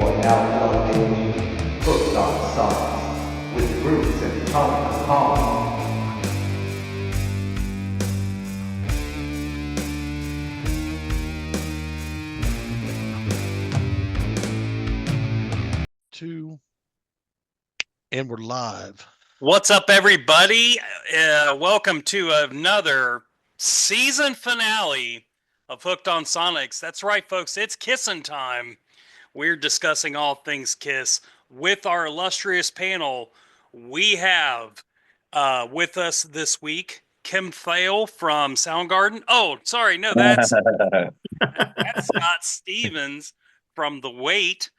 are now plugged into Hooked on Science with Bruce and Tony Collins. And we're live. What's up, everybody? Welcome to another season finale of Hooked on Sonics. That's right, folks. It's kissing time. We're discussing all things Kiss with our illustrious panel. We have with us this week Kim Thale from Soundgarden. Oh, sorry, no, that's Scott Stevens from The Wait.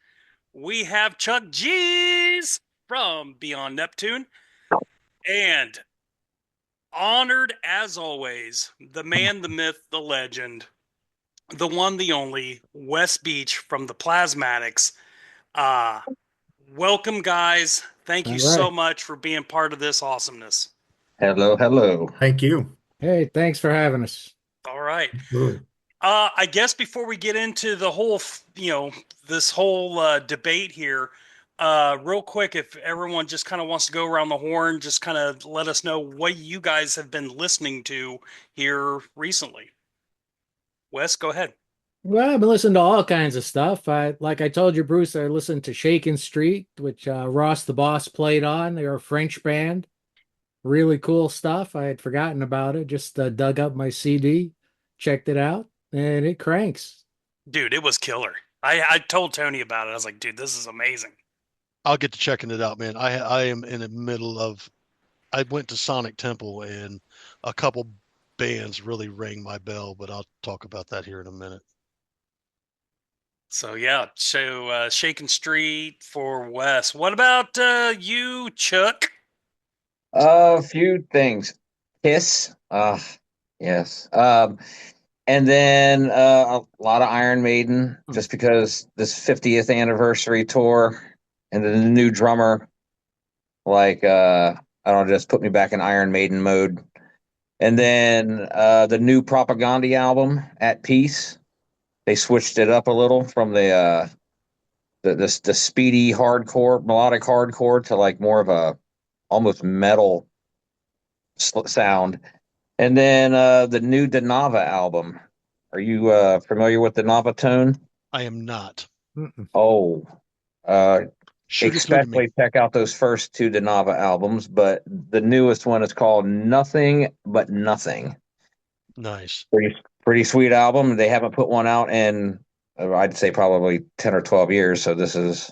We have Chuck G's from Beyond Neptune. And honored as always, the man, the myth, the legend, the one, the only, Wes Beech from the Plasmatics. Welcome, guys. Thank you so much for being part of this awesomeness. Hello, hello. Thank you. Hey, thanks for having us. All right. Good. I guess before we get into the whole, this whole debate here, real quick, if everyone just kind of wants to go around the horn, just kind of let us know what you guys have been listening to here recently. Wes, go ahead. Well, I've been listening to all kinds of stuff. Like I told you, Bruce, I listened to Shakin' Street, which Ross the Boss played on. They're a French band. Really cool stuff. I had forgotten about it. Just dug up my CD, checked it out, and it cranks. Dude, it was killer. I told Tony about it. I was like, dude, this is amazing. I'll get to checking it out, man. I am in the middle of, I went to Sonic Temple and a couple bands really rang my bell, but I'll talk about that here in a minute. So yeah, Shakin' Street for Wes. What about you, Chuck? A few things. Kiss. Yes. And then a lot of Iron Maiden, just because this 50th anniversary tour and then the new drummer, like, I don't know, just put me back in Iron Maiden mode. And then the new Propaganda album, At Peace, they switched it up a little from the speedy hardcore, melodic hardcore to like more of a almost metal sound. And then the new Denava album. Are you familiar with the Denava tone? I am not. Oh, Especially check out those first two Denava albums, but the newest one is called Nothing But Nothing. Nice. Pretty sweet album. They haven't put one out in, I'd say, probably 10 or 12 years, so this is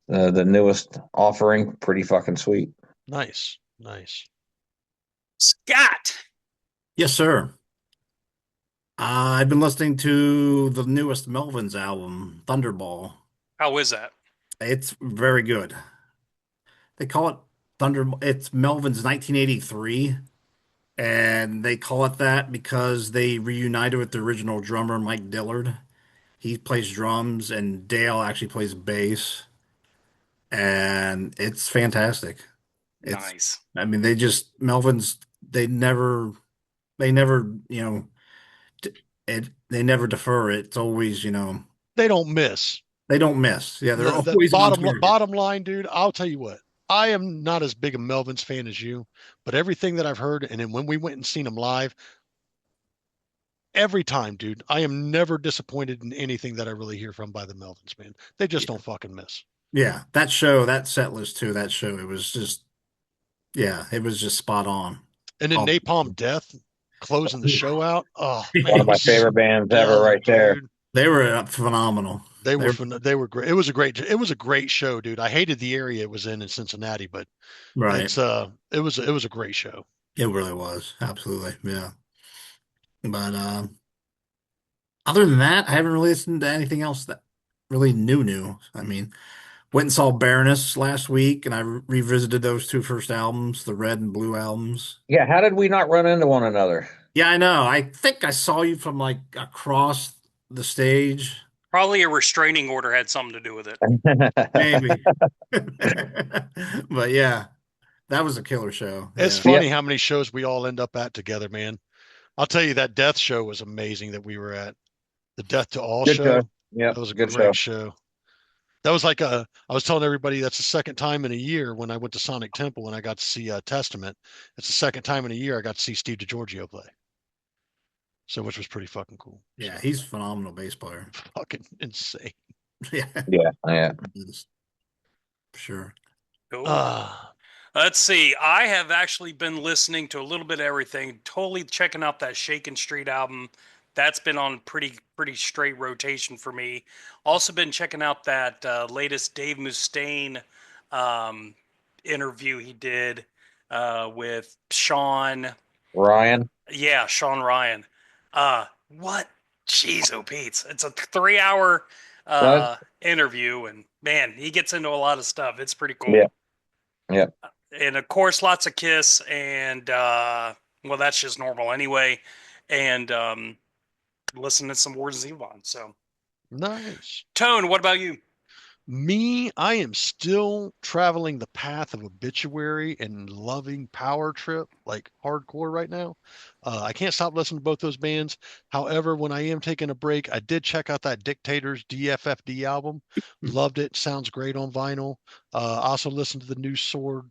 the newest offering. Pretty fucking sweet. Nice. Scott. Yes, sir. I've been listening to the newest Melvins album, Thunderball. How is that? It's very good. They call it It's Melvins 1983, and they call it that because they reunited with the original drummer, Mike Dillard. He plays drums, and Dale actually plays bass, and it's fantastic. Nice. I mean, Melvins, they never, they never defer. It's always, They don't miss. they don't miss. Yeah, they're The always on bottom target. bottom line, dude, I'll tell you what. I am not as big a Melvins fan as you, but everything that I've heard, and then when we went and seen them live, every time, dude, I am never disappointed in anything that I really hear from by the Melvins, man. They just don't fucking miss. Yeah, that set list too, it was just, it was just spot on. And then Napalm Death closing the show out. Oh, man, One of my favorite bands ever, right there. dude. They were phenomenal. They were great. It was a great show, dude. I hated the area it was in Cincinnati, but Right. it was a great show. It really was. Absolutely. Yeah. But other than that, I haven't really listened to anything else that really new. I mean, went and saw Baroness last week, and I revisited those two first albums, the Red and Blue albums. Yeah, how did we not run into one another? Yeah, I know. I think I saw you from like across the stage. Probably a restraining order had something to do with it. Maybe. But yeah, that was a killer show. It's Yeah. funny how many shows we all end up at together, man. I'll tell you, that Death show was amazing that we were at. The Death to All Good show. show. Yeah, That was a good great show. That was like I was telling everybody that's the second time in a year when I went to Sonic Temple and I got to see Testament. It's the second time in a year I got to see Steve DiGiorgio play. So which was pretty fucking cool. Yeah, So, he's a phenomenal bass player. fucking insane. Yeah, Yeah. sure. Cool. Ah, Let's see. I have actually been listening to a little bit of everything. Totally checking out that Shaken Street album. That's been on pretty straight rotation for me. Also been checking out that latest Dave Mustaine um, interview he did with Sean. Ryan. Yeah, Sean Ryan. What? Jeez, oh Pete. It's a 3-hour What? interview, and man, he gets into a lot of stuff. It's pretty cool. Yeah. Yeah. And of course, lots of Kiss, and well, that's just normal anyway. And listen to some Warden Zevon. So, nice. Tone, what about you? Me, I am still traveling the path of Obituary and loving Power Trip like hardcore right now. I can't stop listening to both those bands. However, when I am taking a break, I did check out that Dictators DFFD album. Loved it. Sounds great on vinyl. I also listened to the new Sword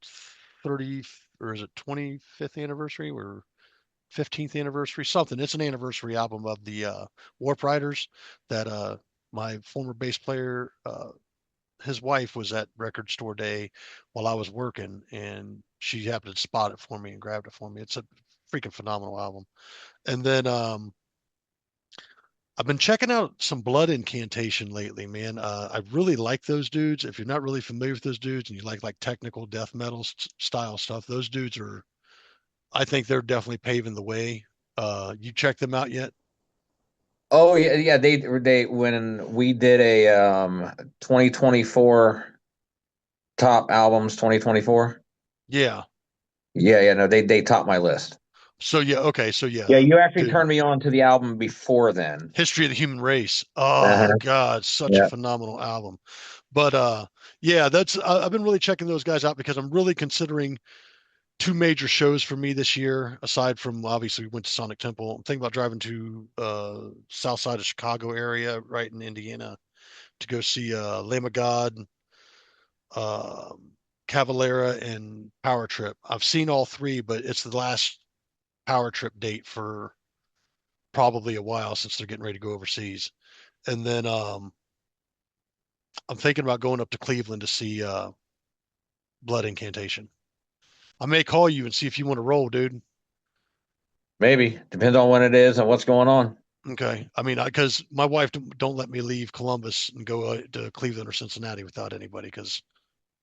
30, or is it 25th anniversary or 15th anniversary? Something. It's an anniversary album of the Warp Riders that my former bass player his wife was at record store day while I was working, and she happened to spot it for me and grabbed it for me. It's a freaking phenomenal album. And then I've been checking out some Blood Incantation lately, man. I really like those dudes. If you're not really familiar with those dudes and you like technical death metal style stuff, those dudes are. I think they're definitely paving the way. You check them out yet? Oh yeah. They when we did a 2024 top albums 2024. Yeah. Yeah. No, they topped my list. So yeah, okay, so yeah, Yeah, you actually dude. turned me on to the album before then. History of the Human Race. Oh Uh-huh. God, such a Yeah. phenomenal album. But yeah, that's I've been really checking those guys out because I'm really considering two major shows for me this year, aside from obviously we went to Sonic Temple. I'm thinking about driving to south side of Chicago area, right in Indiana, to go see Lamb of God, uh, Cavalera, and Power Trip. I've seen all three, but it's the last Power Trip date for probably a while since they're getting ready to go overseas. And then I'm thinking about going up to Cleveland to see Blood Incantation. I may call you and see if you want to roll, dude. Maybe depends on when it is and what's going on. Okay. I mean, because my wife don't let me leave Columbus and go to Cleveland or Cincinnati without anybody because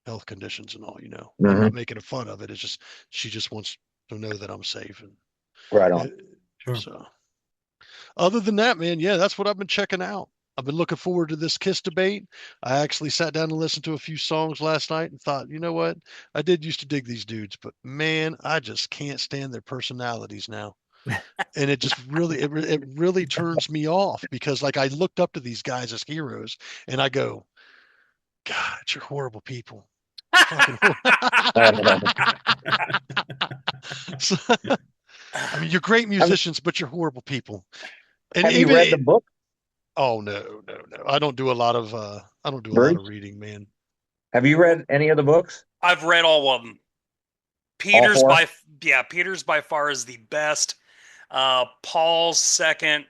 health conditions and all. I'm not making fun of it. It's just she just wants to know that I'm safe. And Right on. Sure. so, other than that, man, yeah, that's what I've been checking out. I've been looking forward to this Kiss debate. I actually sat down and listened to a few songs last night and thought, you know what? I did used to dig these dudes, but man, I just can't stand their personalities now. And it just really, it really turns me off because like I looked up to these guys as heroes and I go, God, you're horrible people. You're fucking So, I mean, you're great musicians, but you're horrible people. And Have you even read the book, oh no. I don't do a lot of Bruce? reading, man. Have you read any of the books? I've read all of them. All four? Peter's by far is the best. Paul's second,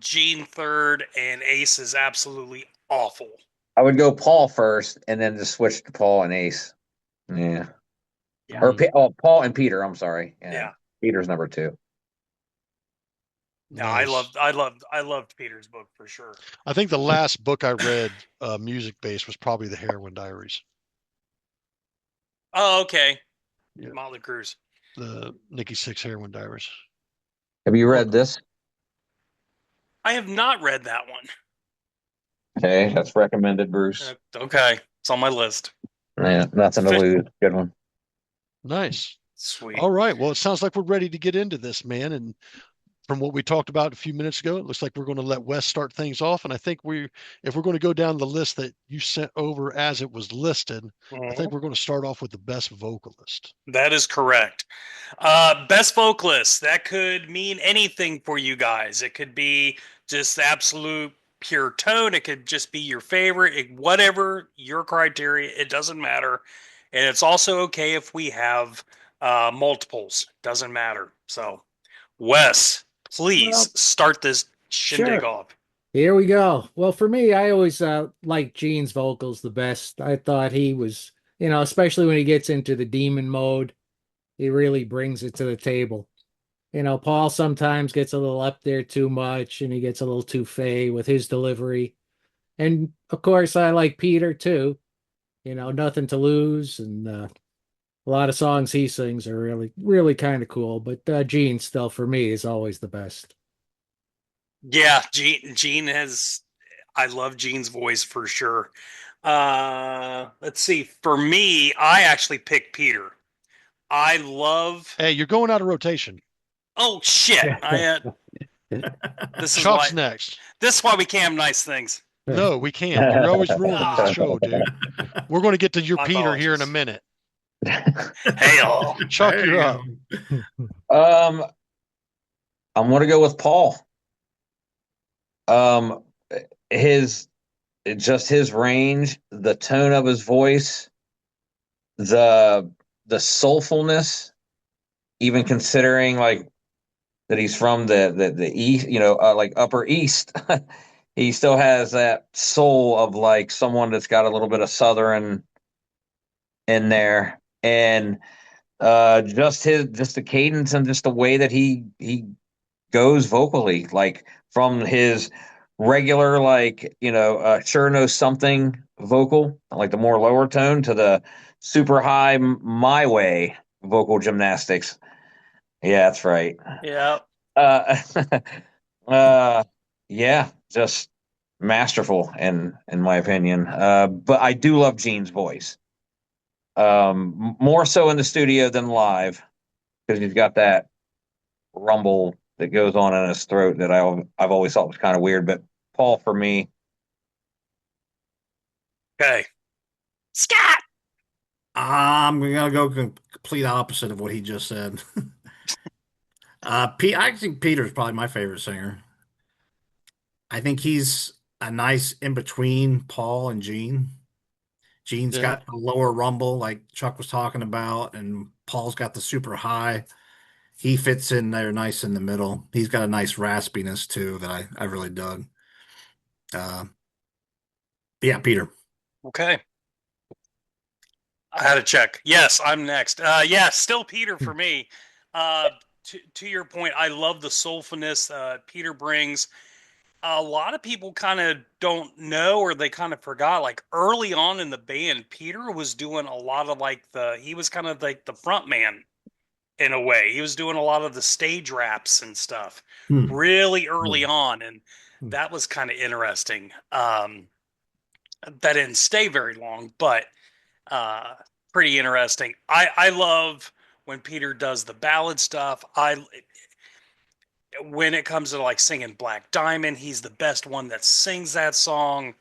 Gene third, and Ace is absolutely awful. I would go Paul first and then just switch to Paul and Ace. Yeah. Yeah. Or Paul and Peter. I'm sorry. Yeah. Peter's number 2. No, Nice. I loved Peter's book for sure. I think the last book I read, music based, was probably the Heroin Diaries. Oh, okay. Yeah. Motley Crue's. The Nikki Sixx Heroin Diaries. Have you read this? I have not read that one. Okay, that's recommended, Bruce. Okay, it's on my list. Yeah, nothing to lose. Good one. Nice. Sweet. All right. Well, it sounds like we're ready to get into this, man. And from what we talked about a few minutes ago, it looks like we're going to let Wes start things off. And I think if we're going to go down the list that you sent over as it was listed, I think we're going to start off with the best vocalist. That is correct. Best vocalist. That could mean anything for you guys. It could be just absolute pure tone. It could just be your favorite. Whatever your criteria, it doesn't matter. And it's also okay if we have multiples. Doesn't matter. So, Wes, please Well, start this shindig sure. off. Here we go. Well, for me, I always liked Gene's vocals the best. I thought he was, especially when he gets into the demon mode, he really brings it to the table. Paul sometimes gets a little up there too much and he gets a little too fey with his delivery. And of course, I like Peter too. Nothing to lose. And a lot of songs he sings are really, really kind of cool. But Gene still, for me, is always the best. Yeah, Gene has. I love Gene's voice for sure. Let's see. For me, I actually picked Peter. I love. Hey, you're going out of rotation. Oh shit! This is Chuck's why. next. This is why we can't have nice things. No, we can't. You're always ruining the God. show, dude. We're going to get to your My Peter here in a apologies. minute. Hey, all. Chuck, There you're you up. go. I'm gonna go with Paul. Um, his his range, the tone of his voice, the soulfulness, even considering like that he's from the east, like Upper East. He still has that soul of like someone that's got a little bit of Southern in there, and just the cadence and just the way that he goes vocally, like from his regular like sure knows something vocal, like the more lower tone, to the super high my way vocal gymnastics. Yeah, that's right. Yeah. Uh, yeah, just masterful in my opinion. But I do love Gene's voice. More so in the studio than live because he's got that rumble that goes on in his throat that I've always thought was kind of weird. But Paul, for me, Okay. Scott. I'm gonna go complete opposite of what he just said. I think Peter's probably my favorite singer. I think he's a nice in between Paul and Gene. Gene's Yeah. got a lower rumble, like Chuck was talking about, and Paul's got the super high. He fits in there nice in the middle. He's got a nice raspiness too that I really dug. Uh, yeah, Peter. Okay. I had to check. Yes, I'm next. Yeah, still Peter for me. To your point, I love the soulfulness Peter brings. A lot of people kind of don't know, or they kind of forgot. Like early on in the band, Peter was doing a lot of he was kind of like the front man in a way. He was doing a lot of the stage raps and stuff Hmm. really early on, and Hmm. that was kind of interesting. That didn't stay very long, but uh, pretty interesting. I love when Peter does the ballad stuff. When it comes to like singing Black Diamond, he's the best one that sings that song.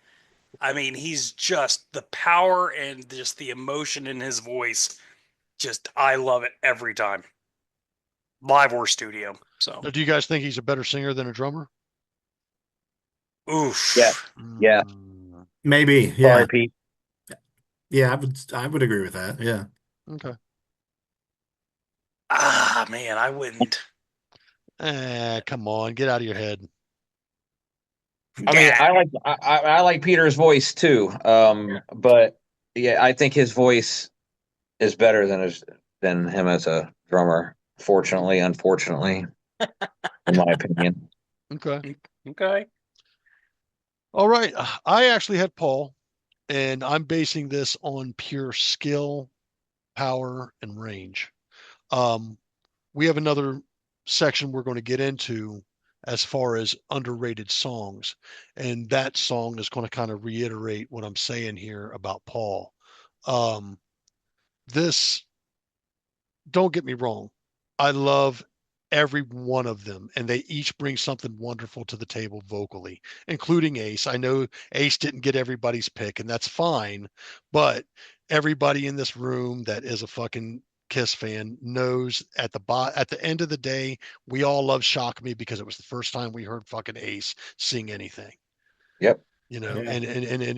I mean, he's just the power and just the emotion in his voice. Just I love it every time, live or studio. So, Now, do you guys think he's a better singer than a drummer? oof. Yeah. Yeah. Mm, Maybe. Yeah. sorry, Pete. Yeah, I would agree with that. Yeah. okay. Ah, man, I wouldn't. Come on, get out of your head. I mean, I like Peter's voice too. But yeah, I think his voice is better than him as a drummer. Fortunately, unfortunately, in my opinion. Okay. Okay. All right. I actually had Paul, and I'm basing this on pure skill, power, and range. We have another section we're going to get into as far as underrated songs, and that song is going to kind of reiterate what I'm saying here about Paul. This, don't get me wrong, I love every one of them, and they each bring something wonderful to the table vocally, including Ace. I know Ace didn't get everybody's pick, and that's fine, but everybody in this room that is a fucking Kiss fan knows at the end of the day, we all love Shock Me because it was the first time we heard fucking Ace sing anything. Yep. You know, Yeah. and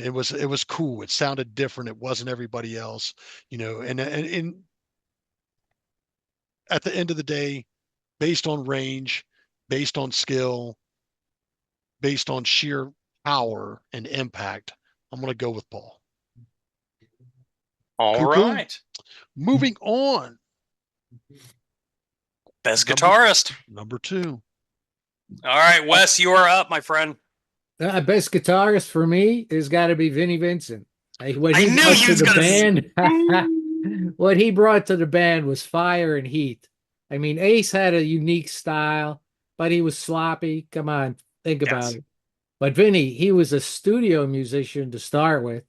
it was cool. It sounded different. It wasn't everybody else, you know, and at the end of the day, based on range, based on skill, based on sheer power and impact, I'm going to go with Paul. All Cool, cool. right. Moving on. Best Number- guitarist. Number 2. All right, Wes, you are up, my friend. Best guitarist for me has got to be Vinnie Vincent. What I he knew brought you to was the gonna band, what he brought to the band was fire and heat. I mean, Ace had a unique style, but he was sloppy. Come on, think about Yes. it. But Vinny, he was a studio musician to start with.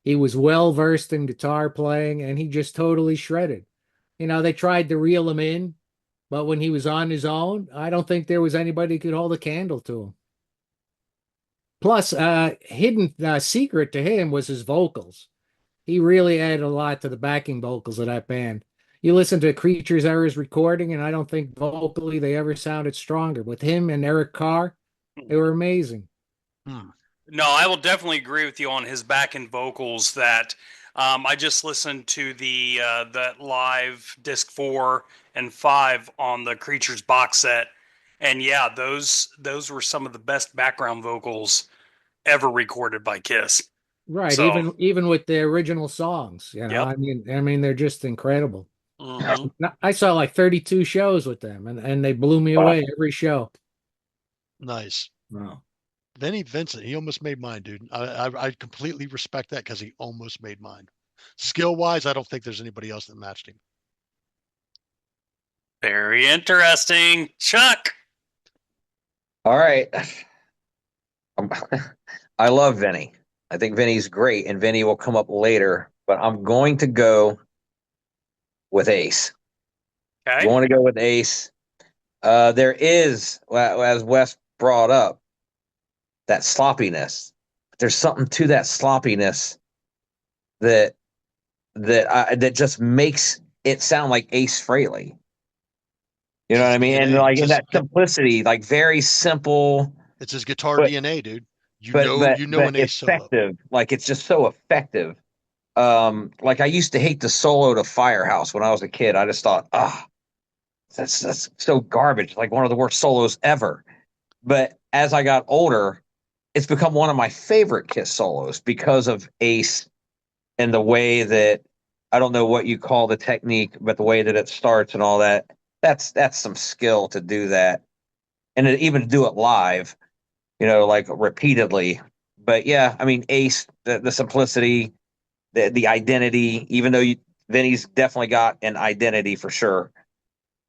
He was well versed in guitar playing, and he just totally shredded. You know, they tried to reel him in, but when he was on his own, I don't think there was anybody who could hold a candle to him. Plus, hidden secret to him was his vocals. He really added a lot to the backing vocals of that band. You listen to Creatures Error's recording, and I don't think vocally they ever sounded stronger. With him and Eric Carr, they were amazing. No, I will definitely agree with you on his back end vocals. That I just listened to the that live disc 4 and 5 on the Creatures box set, and yeah, those were some of the best background vocals ever recorded by Kiss. Right, So, even with the original songs, you know, Yep. I mean, they're just incredible. mhm. I saw like 32 shows with them, and they blew me away every show. Nice. Wow. Vinnie Vincent, he almost made mine, dude. I completely respect that because he almost made mine. Skill wise, I don't think there's anybody else that matched him. Very interesting, Chuck. All right. I love Vinny. I think Vinny's great, and Vinny will come up later, but I'm going to go with Ace. Okay. Going to go with Ace. There is, as Wes brought up, that sloppiness. There's something to that sloppiness that that just makes it sound like Ace Frehley. You know what I mean? And DNA. like in that simplicity, like very simple, It's his guitar but DNA, dude. You but know, but you know but an Ace solo. effective. Like it's just so effective. Like I used to hate the solo to Firehouse when I was a kid. I just thought, that's so garbage, like one of the worst solos ever. But as I got older, it's become one of my favorite Kiss solos because of Ace and the way that I don't know what you call the technique, but the way that it starts and all that. That's some skill to do that, and even to do it live, you know, like repeatedly. But yeah, I mean, Ace, the simplicity, the identity. Even though Vinny's definitely got an identity for sure.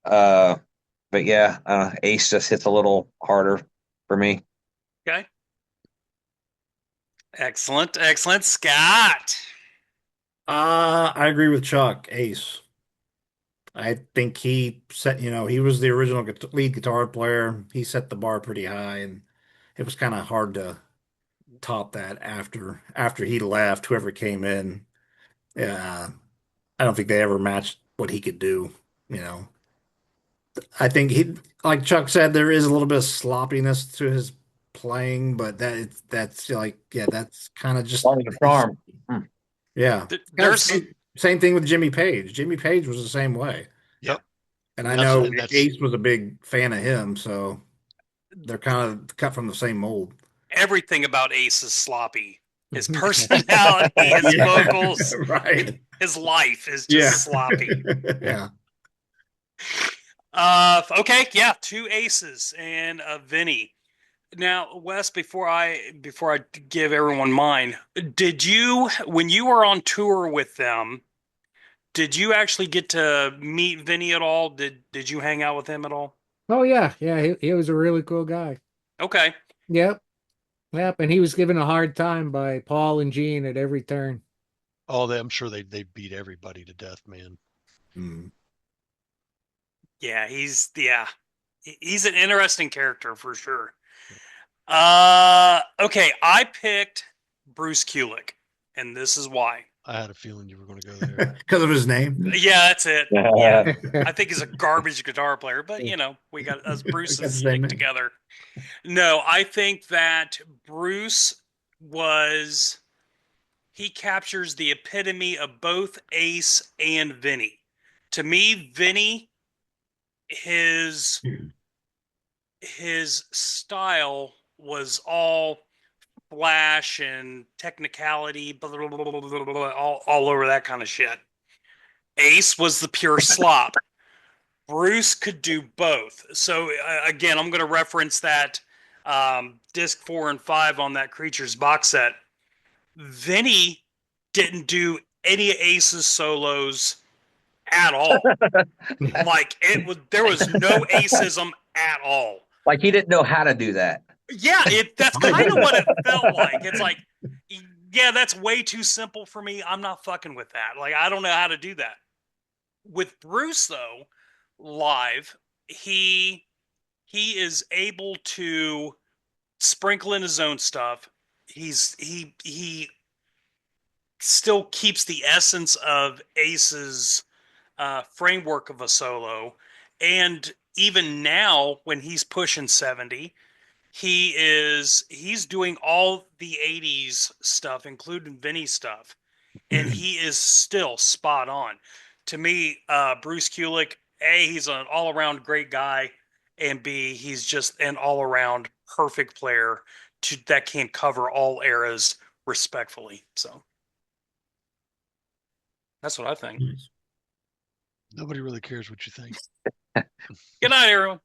But yeah, Ace just hits a little harder for me. Okay. Excellent, excellent, Scott. I agree with Chuck. Ace. I think he set, he was the original lead guitar player. He set the bar pretty high, and it was kind of hard to top that after he left. Whoever came in, yeah, I don't think they ever matched what he could do. You know, I think like Chuck said, there is a little bit of sloppiness to his playing, but that's like, yeah, that's kind of just Part of the charm. yeah. There's Same thing with Jimmy Page. Jimmy Page was the same way. Yep. And I That's- know and that's- Ace was a big fan of him, so they're kind of cut from the same mold. everything about Ace is sloppy. His personality, his Yeah, vocals, right. his life is just Yeah. sloppy. Yeah. Okay, yeah, 2 aces and a Vinny. Now, Wes, before I give everyone mine, did you, when you were on tour with them, did you actually get to meet Vinny at all? Did you hang out with him at all? Oh yeah, he was a really cool guy. Okay. Yep, yep, and he was given a hard time by Paul and Gene at every turn. Oh, I'm sure they beat everybody to death, man. Mm. Yeah, he's an interesting character for sure. Okay, I picked Bruce Kulick, and this is why. I had a feeling you were going to go there. Because of his name. Yeah, that's it. Yeah. Yeah. I think he's a garbage guitar player, but we got us Bruce Got the and same stick name. together. No, I think that Bruce he captures the epitome of both Ace and Vinny. To me, Vinny, his style was all flash and technicality, blah, blah, blah, blah, blah, blah, all over that kind of shit. Ace was the pure slop. Bruce could do both. So again, I'm going to reference that disc 4 and 5 on that Creatures box set. Vinny didn't do any Ace's solos at all. Like there was no aceism at all. Like he didn't know how to do that. Yeah, that's kind of what it felt like. It's like, yeah, that's way too simple for me. I'm not fucking with that. Like, I don't know how to do that. With Bruce though, live, he is able to sprinkle in his own stuff. He still keeps the essence of Ace's framework of a solo, and even now when he's pushing 70, he's doing all the 80s stuff, including Vinny stuff, and he is still spot on. To me, Bruce Kulick, A, he's an all-around great guy, and B, he's just an all-around perfect player that can cover all eras respectfully. So that's what I think. Nobody really cares what you think. Good night, everyone.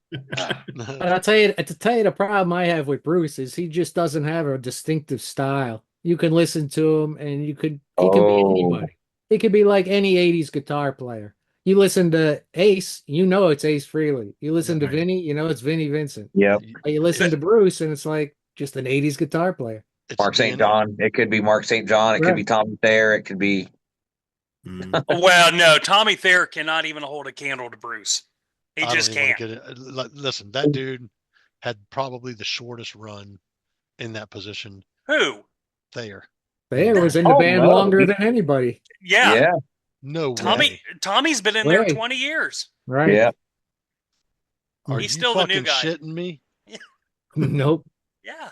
But I'll tell you, the problem I have with Bruce is he just doesn't have a distinctive style. You can listen to him, and he could be anybody. He could be like any '80s guitar player. You listen to Ace, you know it's Ace Frehley. You listen to Vinny, you know it's Vinny Vincent. Yep. But you listen to Bruce, and it's like just an '80s guitar player. Mark St. John. It could be Mark St. John. It could be Tom Thayer. It could be. Well, no, Tommy Thayer cannot even hold a candle to Bruce. He just can't. Listen, that dude had probably the shortest run in that position. Who? Thayer. Thayer was in the band longer than anybody. Yeah. No way. Tommy's been in there 20 years. Right. Yeah. He's still the new guy. Shitting me? Nope. Yeah.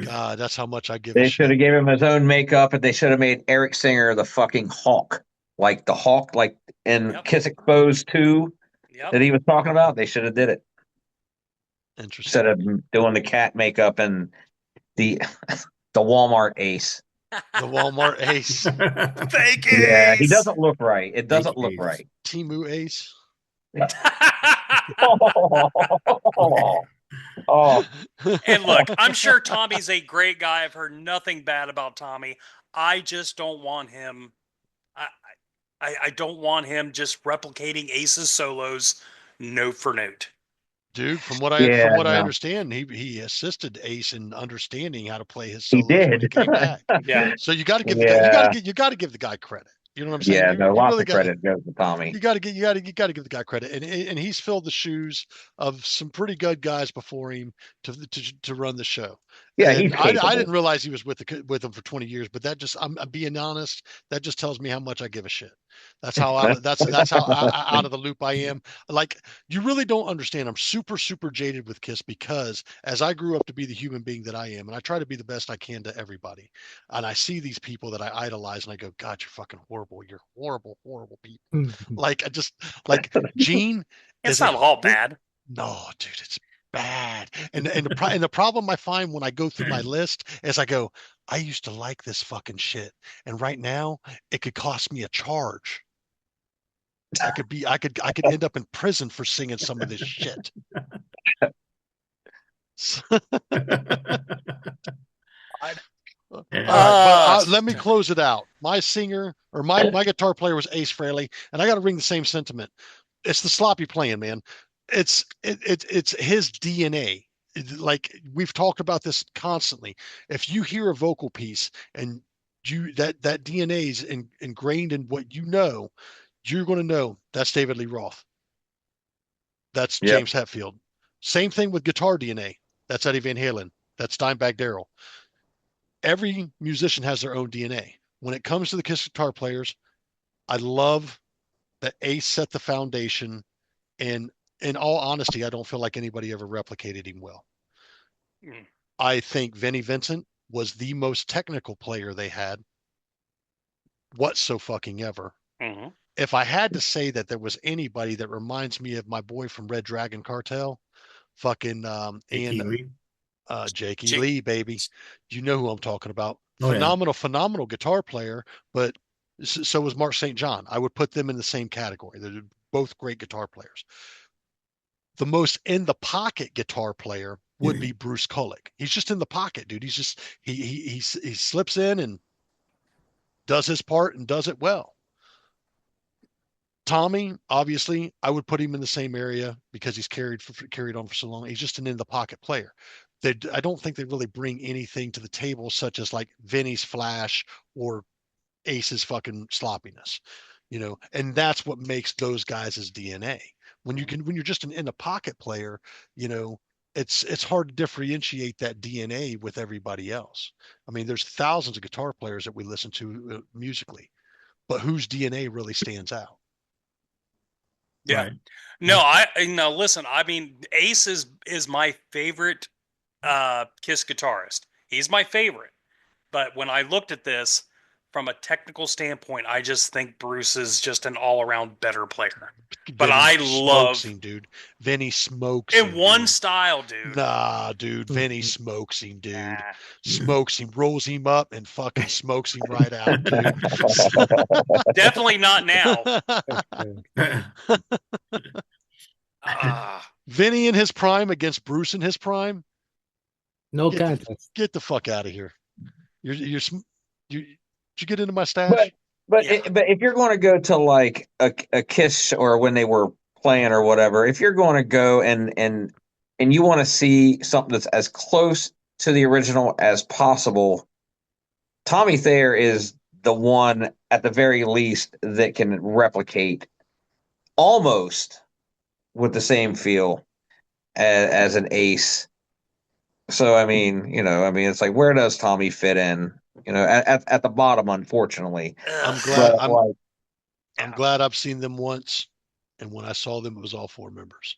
God, that's how much I give. They should have gave him his own makeup, and they should have made Eric Singer the fucking Hawk, like the Hawk, like in Kiss Exposed 2 that he was talking about. They should have did it. Interesting. Instead of doing the cat makeup and the Walmart Ace. The Walmart Ace. Fake Ace. Yeah, he doesn't look right. It doesn't look right. Timu Ace. Oh. And look, I'm sure Tommy's a great guy. I've heard nothing bad about Tommy. I just don't want him. I don't want him just replicating Ace's solos note for note. Dude, from what I understand, he assisted Ace in understanding how to play his solos when he came back. Yeah. So you got to give the guy credit. You know what I'm saying? Yeah, lots of credit goes to Tommy. You got to give the guy credit, and he's filled the shoes of some pretty good guys before him to run the show. Yeah, I didn't realize he was with him for 20 years, but that just I'm being honest. That just tells me how much I give a shit. That's how that's how out of the loop I am. Like, you really don't understand. I'm super jaded with Kiss because as I grew up to be the human being that I am, and I try to be the best I can to everybody, and I see these people that I idolize, and I go, God, you're fucking horrible. You're horrible people. Like, I just like Gene. It's not all bad. No, dude, it's bad. And the problem I find when I go through my list is I go, I used to like this fucking shit, and right now it could cost me a charge. I could end up in prison for singing some of this shit. Let me close it out. My singer or my guitar player was Ace Frehley, and I got to bring the same sentiment. It's the sloppy playing, man. It's his DNA. Like, we've talked about this constantly. If you hear a vocal piece and that DNA is ingrained in what you know, you're going to know that's David Lee Roth. That's James Hetfield. Same thing with guitar DNA. That's Eddie Van Halen. That's Dimebag Darrell. Every musician has their own DNA. when it comes to the Kiss guitar players, I love that Ace set the foundation, and in all honesty, I don't feel like anybody ever replicated him well. Mm. I think Vinnie Vincent was the most technical player they had ever. Mm-hmm. If I had to say that there was anybody that reminds me of my boy from Red Dragon Cartel, fucking Jakey Jake- Lee, baby. You know who I'm talking about. Oh, yeah. Phenomenal guitar player, but so was Mark St. John. I would put them in the same category. They're both great guitar players. The most in the pocket guitar player would be Bruce Kulick. He's just in the pocket, dude. He's just he slips in and does his part and does it well. Tommy, obviously, I would put him in the same area because he's carried on for so long. He's just an in the pocket player. I don't think they really bring anything to the table, such as like Vinny's flash or Ace's fucking sloppiness, and that's what makes those guys' DNA. When you're just an in the pocket player, it's hard to differentiate that DNA with everybody else. I mean, there's thousands of guitar players that we listen to musically, but whose DNA really stands out? Yeah. Right. No, listen, I mean, Ace is my favorite Kiss guitarist. He's my favorite. But when I looked at this from a technical standpoint, I just think Bruce is just an all-around better player. But I love him, dude. Vinny smokes in him, one dude. style, dude. Nah, dude. Vinny smokes him, dude. Smokes him, rolls him up, and fucking smokes him right out, dude. Definitely not now. Vinny in his prime against Bruce in his prime. No contest. Get the fuck out of here. Did you get into my stash? But if you're going to go to like a Kiss or when they were playing or whatever, if you're going to go and you want to see something that's as close to the original as possible, Tommy Thayer is the one at the very least that can replicate almost with the same feel as an Ace. So I mean, it's like, where does Tommy fit in? At the bottom, unfortunately. I'm glad. But, I'm glad I've seen them once, and when I saw them, it was all four members.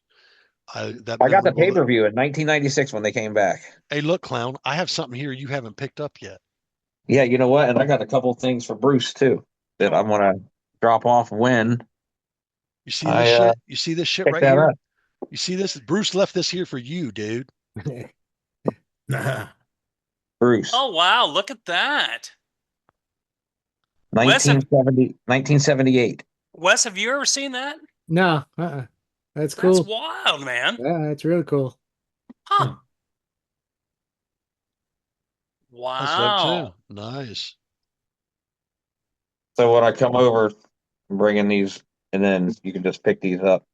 I got the pay-per-view in 1996 when they came back. Hey, look, clown! I have something here you haven't picked up yet. Yeah, you know what? And I got a couple of things for Bruce too that I'm gonna drop off when. You see this shit? You see this shit right here? Up. You see this? Bruce left this here for you, dude. Bruce. Oh wow! Look at that. 1978. Wes, have you ever seen that? No, that's cool. That's wild, man. Yeah, that's really cool. Huh. Wow. Nice. So when I come over, I'm bringing these, and then you can just pick these up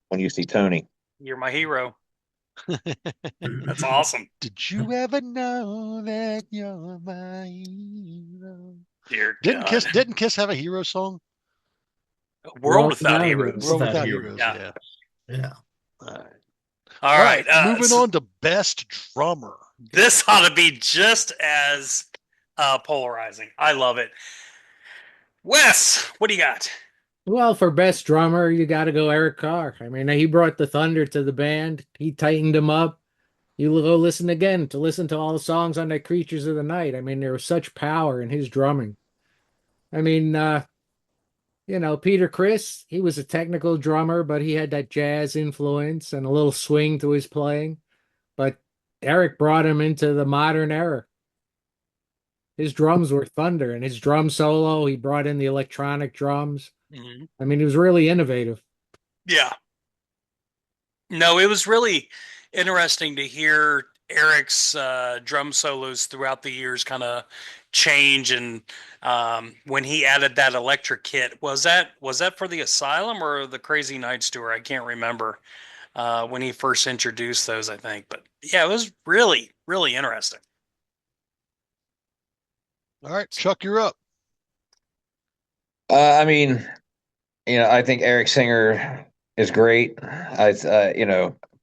when you see Tony. You're my hero. That's awesome. Did you ever know that you're my hero? Dear Didn't God. Kiss have a hero song? World Without Heroes. World Without Heroes. Yeah. All right. Moving on to best drummer. This ought to be just as polarizing. I love it. Wes, what do you got? Well, for best drummer, you got to go Eric Carr. I mean, he brought the thunder to the band. He tightened them up. You go listen again to listen to all the songs on that Creatures of the Night. I mean, there was such power in his drumming. I mean, Peter Criss, he was a technical drummer, but he had that jazz influence and a little swing to his playing. But Eric brought him into the modern era. His drums were thunder, and his drum solo, he brought in the electronic drums. Mm-hmm. I mean, he was really innovative. Yeah. No, it was really interesting to hear Eric's drum solos throughout the years kind of change, and when he added that electric kit, was that for the Asylum or the Crazy Nights tour? I can't remember when he first introduced those, I think, but yeah, it was really, really interesting. All right, Chuck, you're up. I mean, I think Eric Singer is great.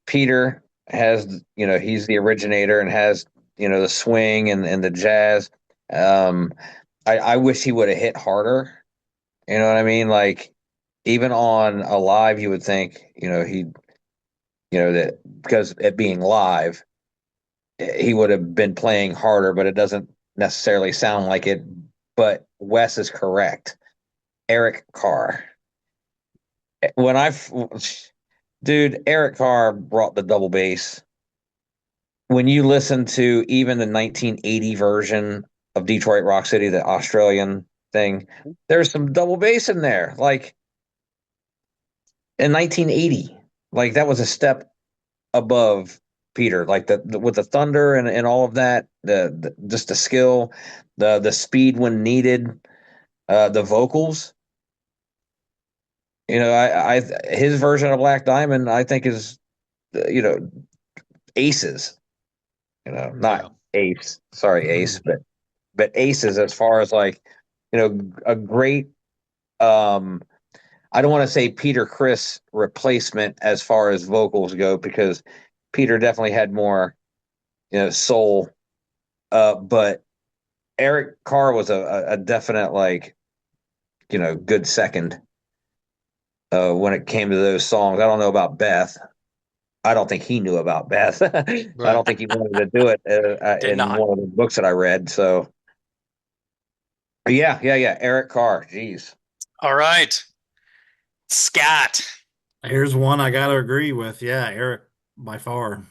Peter has, he's the originator and has, the swing and the jazz. I I wish he would have hit harder. You know what I mean? Like even on a live, you would think, that because it being live, he would have been playing harder, but it doesn't necessarily sound like it. But Wes is correct. Eric Carr. When dude, Eric Carr brought the double bass. When you listen to even the 1980 version of Detroit Rock City, the Australian thing, there's some double bass in there. Like in 1980, like that was a step above Peter. Like with the thunder and all of that, the just the skill, the speed when needed, the vocals. I his version of Black Diamond, I think is, aces. Not Ace. Sorry, Ace, but aces as far as like, a great. I don't want to say Peter Criss replacement as far as vocals go because Peter definitely had more, soul. But Eric Carr was a definite like, good second. When it came to those songs, I don't know about Beth. I don't think he knew about Beth. I Right. don't think he wanted to do it Did in not. one of the books that I read. So, yeah. Eric Carr. Jeez. All right. Scott. Here's one I gotta agree with. Yeah, Eric by far.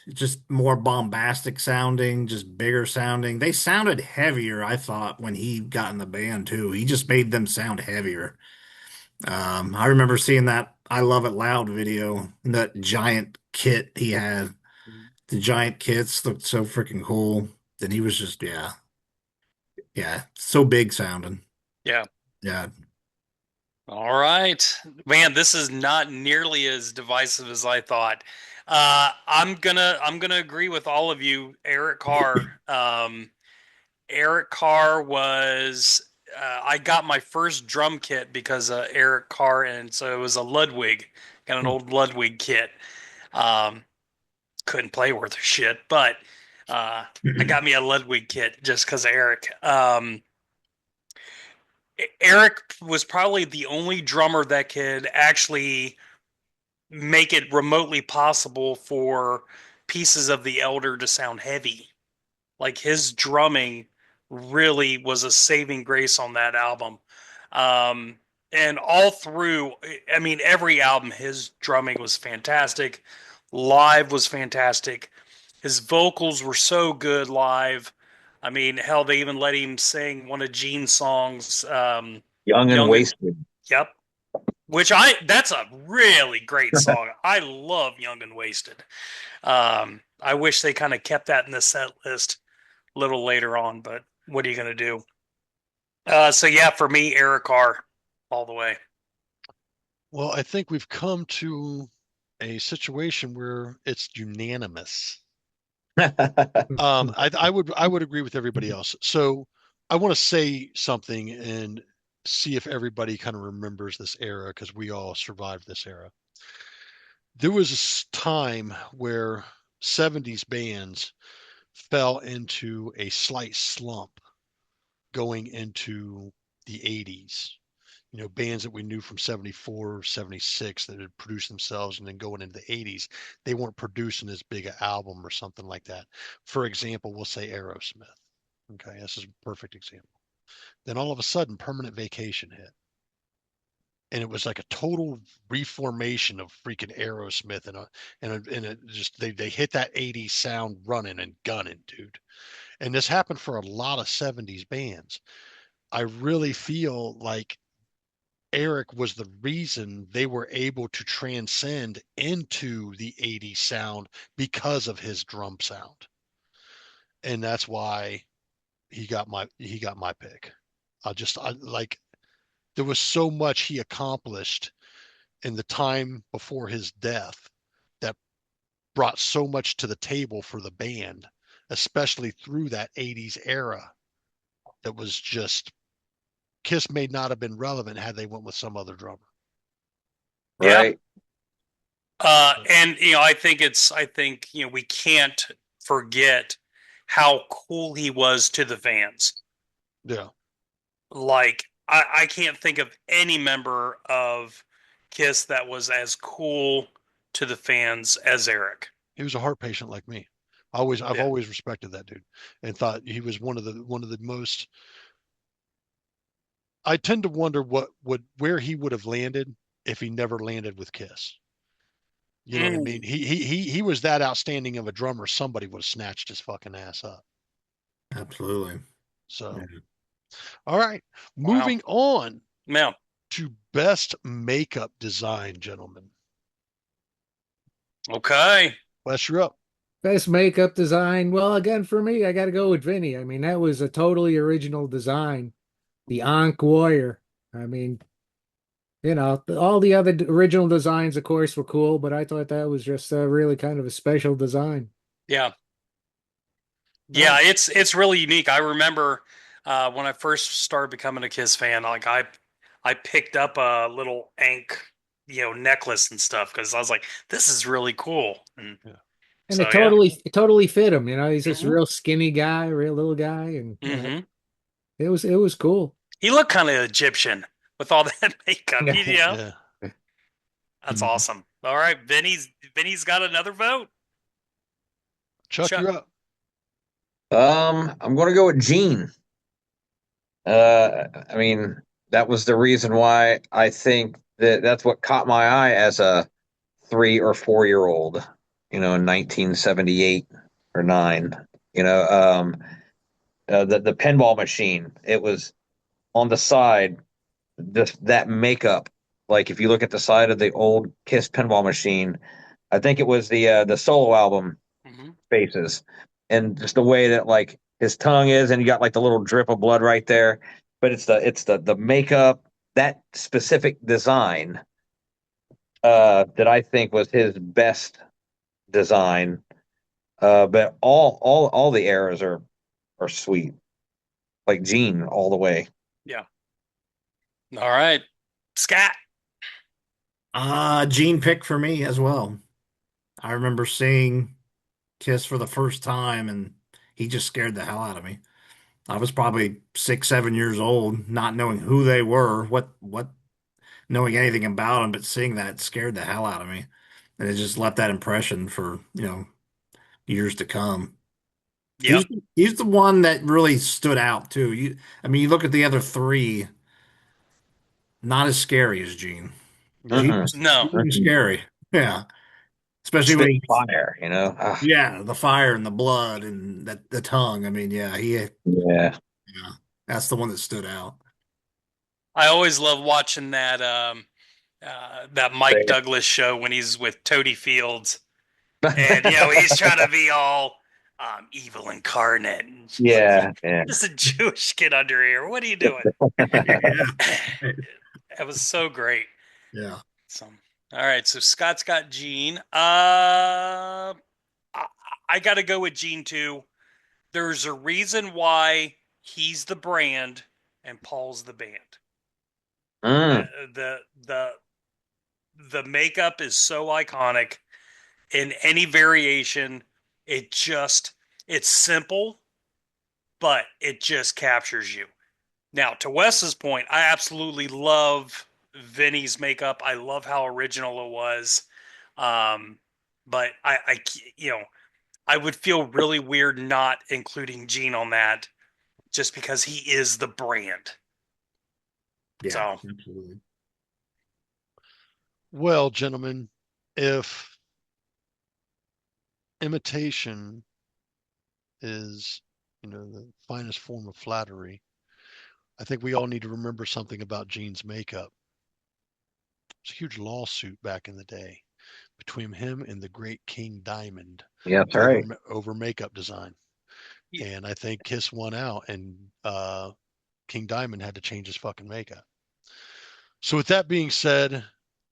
Just more bombastic sounding, just bigger sounding. They sounded heavier, I thought, when he got in the band too. He just made them sound heavier. I remember seeing that I Love It Loud video, that giant kit he had. The giant kits looked so freaking cool. Then he was just, yeah, so big sounding. Yeah. Yeah. All right. Man, this is not nearly as divisive as I thought. I'm gonna agree with all of you. Eric Carr. Eric Carr was I got my first drum kit because of Eric Carr, and so it was a Ludwig, got an old Ludwig kit. Um, couldn't play worth a shit, but I got me a Ludwig kit just because of Eric. Eric was probably the only drummer that could actually make it remotely possible for pieces of the Elder to sound heavy. Like his drumming really was a saving grace on that album. Um, and all through, I mean, every album, his drumming was fantastic. Live was fantastic. His vocals were so good live. I mean, hell, they even let him sing one of Gene's songs, Young and Young and, wasted. yep. That's a really great song. I love Young and Wasted. I wish they kind of kept that in the set list a little later on, but what are you going to do? So yeah, for me, Eric Carr all the way. Well, I think we've come to a situation where it's unanimous. I would agree with everybody else. So I want to say something and see if everybody kind of remembers this era because we all survived this era. There was a time where 70s bands fell into a slight slump going into the 80s. Bands that we knew from 74, 76 that had produced themselves and then going into the 80s, they weren't producing as big an album or something like that. For example, we'll say Aerosmith. Okay, this is a perfect example. Then all of a sudden, Permanent Vacation hit. And it was like a total reformation of freaking Aerosmith and it just they hit that 80s sound running and gunning, dude. And this happened for a lot of 70s bands. I really feel like Eric was the reason they were able to transcend into the 80s sound because of his drum sound. And that's why he got my pick. I like there was so much he accomplished in the time before his death that brought so much to the table for the band, especially through that 80s era that was just Kiss may not have been relevant had they went with some other drummer. Right. And I think we can't forget how cool he was to the fans. Yeah. Like I can't think of any member of Kiss that was as cool to the fans as Eric. He was a heart patient like me. I've Yeah. always respected that dude and thought he was one of the most. I tend to wonder where he would have landed if he never landed with Kiss. You know what I mean? Mm. He was that outstanding of a drummer. Somebody would have snatched his fucking ass up. Absolutely. So, Yeah. all right, Wow. moving on Now, to best makeup design, gentlemen. okay. Wes, you're up. Best makeup design. Well, again, for me, I got to go with Vinny. I mean, that was a totally original design. The Ankh Warrior. I mean, all the other original designs, of course, were cool, but I thought that was just really kind of a special design. Yeah. All Yeah, right. it's really unique. I remember when I first started becoming a Kiss fan, like I picked up a little Ankh, necklace and stuff because I was like, this is really cool. And Yeah. And so yeah. it totally fit him. He's this hmm real skinny guy, real little guy, and hmm it was cool. He looked kind of Egyptian with all that makeup. Yeah. That's awesome. All right, Vinny's got another vote. Chuck, Chuck. you're up. I'm gonna go with Gene. I mean, that was the reason why I think that's what caught my eye as a 3 or 4 year old, in 1978 or nine. The pinball machine. It was on the side, just that makeup. Like if you look at the side of the old Kiss pinball machine, I think it was the solo album hmm faces, and just the way that like his tongue is, and you got like the little drip of blood right there. But it's the makeup, that specific design that I think was his best design. But all the eras are sweet, like Gene all the way. Yeah. All right, Scat. Gene picked for me as well. I remember seeing Kiss for the first time, and he just scared the hell out of me. I was probably 6, 7 years old, not knowing who they were, what knowing anything about them, but seeing that scared the hell out of me. And it just left that impression for, years to come. Yep. He's the one that really stood out too. I mean, you look at the other three, not as scary as Gene. Yeah. Mm-mm. No. Gene was scary. Yeah. Especially when Spit he, fire. yeah, the fire and the blood and the tongue. I mean, yeah, Yeah. yeah, that's the one that stood out. I always love watching that Mike Douglas show when he's with Toady Fields, and he's trying to be all evil incarnate. And she's like, Yeah, yeah. "There's a Jewish kid under here. What are you doing?" Yeah. That was so great. Yeah. So, all right. So Scott's got Gene. I got to go with Gene too. There's a reason why he's the brand and Paul's the band. Mm. The makeup is so iconic in any variation. It's simple, but it just captures you. Now, to Wes's point, I absolutely love Vinny's makeup. I love how original it was. But I would feel really weird not including Gene on that just because he is the brand. Yeah, So, absolutely. Well, gentlemen, if imitation is, the finest form of flattery, I think we all need to remember something about Gene's makeup. It's a huge lawsuit back in the day between him and the great King Diamond Yeah, that's right. over makeup design. Yeah. And I think Kiss won out, and King Diamond had to change his fucking makeup. So with that being said,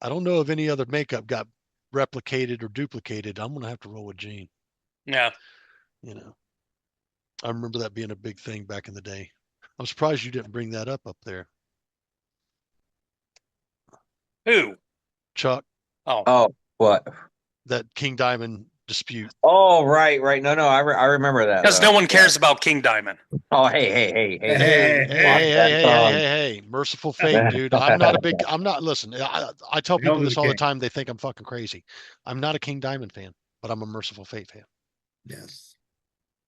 I don't know if any other makeup got replicated or duplicated. I'm gonna have to roll with Gene. yeah. I remember that being a big thing back in the day. I'm surprised you didn't bring that up there, Who? Chuck. Oh, Oh, what? That King Diamond dispute. Oh, right. No, I remember that. Because though. no one cares about King Diamond. Oh, hey. Hey, hey, hey, hey, hey, hey, merciful fate, dude. I'm not, listen, I tell people Hell this to the all the king. time. They think I'm fucking crazy. I'm not a King Diamond fan, but I'm a Merciful Fate fan. Yes.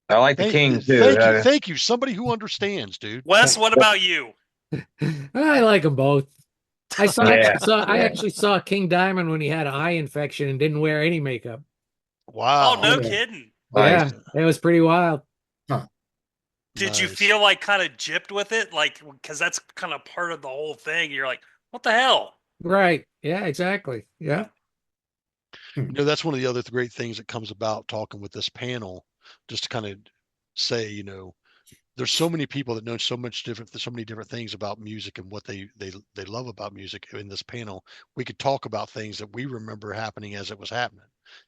I like the Thank, King too. thank you. Somebody who understands, dude. Wes, what about you? I like them both. Yeah. I actually saw King Diamond when he had an eye infection and didn't wear any makeup. Oh, Wow. no Okay. kidding. Nice. Yeah, it was pretty wild. Huh. Did you Nice. feel like kind of gypped with it? Like, because that's kind of part of the whole thing. You're like, what the hell? Right. Yeah, exactly. Yeah. That's one of the other great things that comes about talking with this panel, just to kind of say, there's so many people that know so many different things about music and what they love about music. In this panel, we could talk about things that we remember happening as it was happening.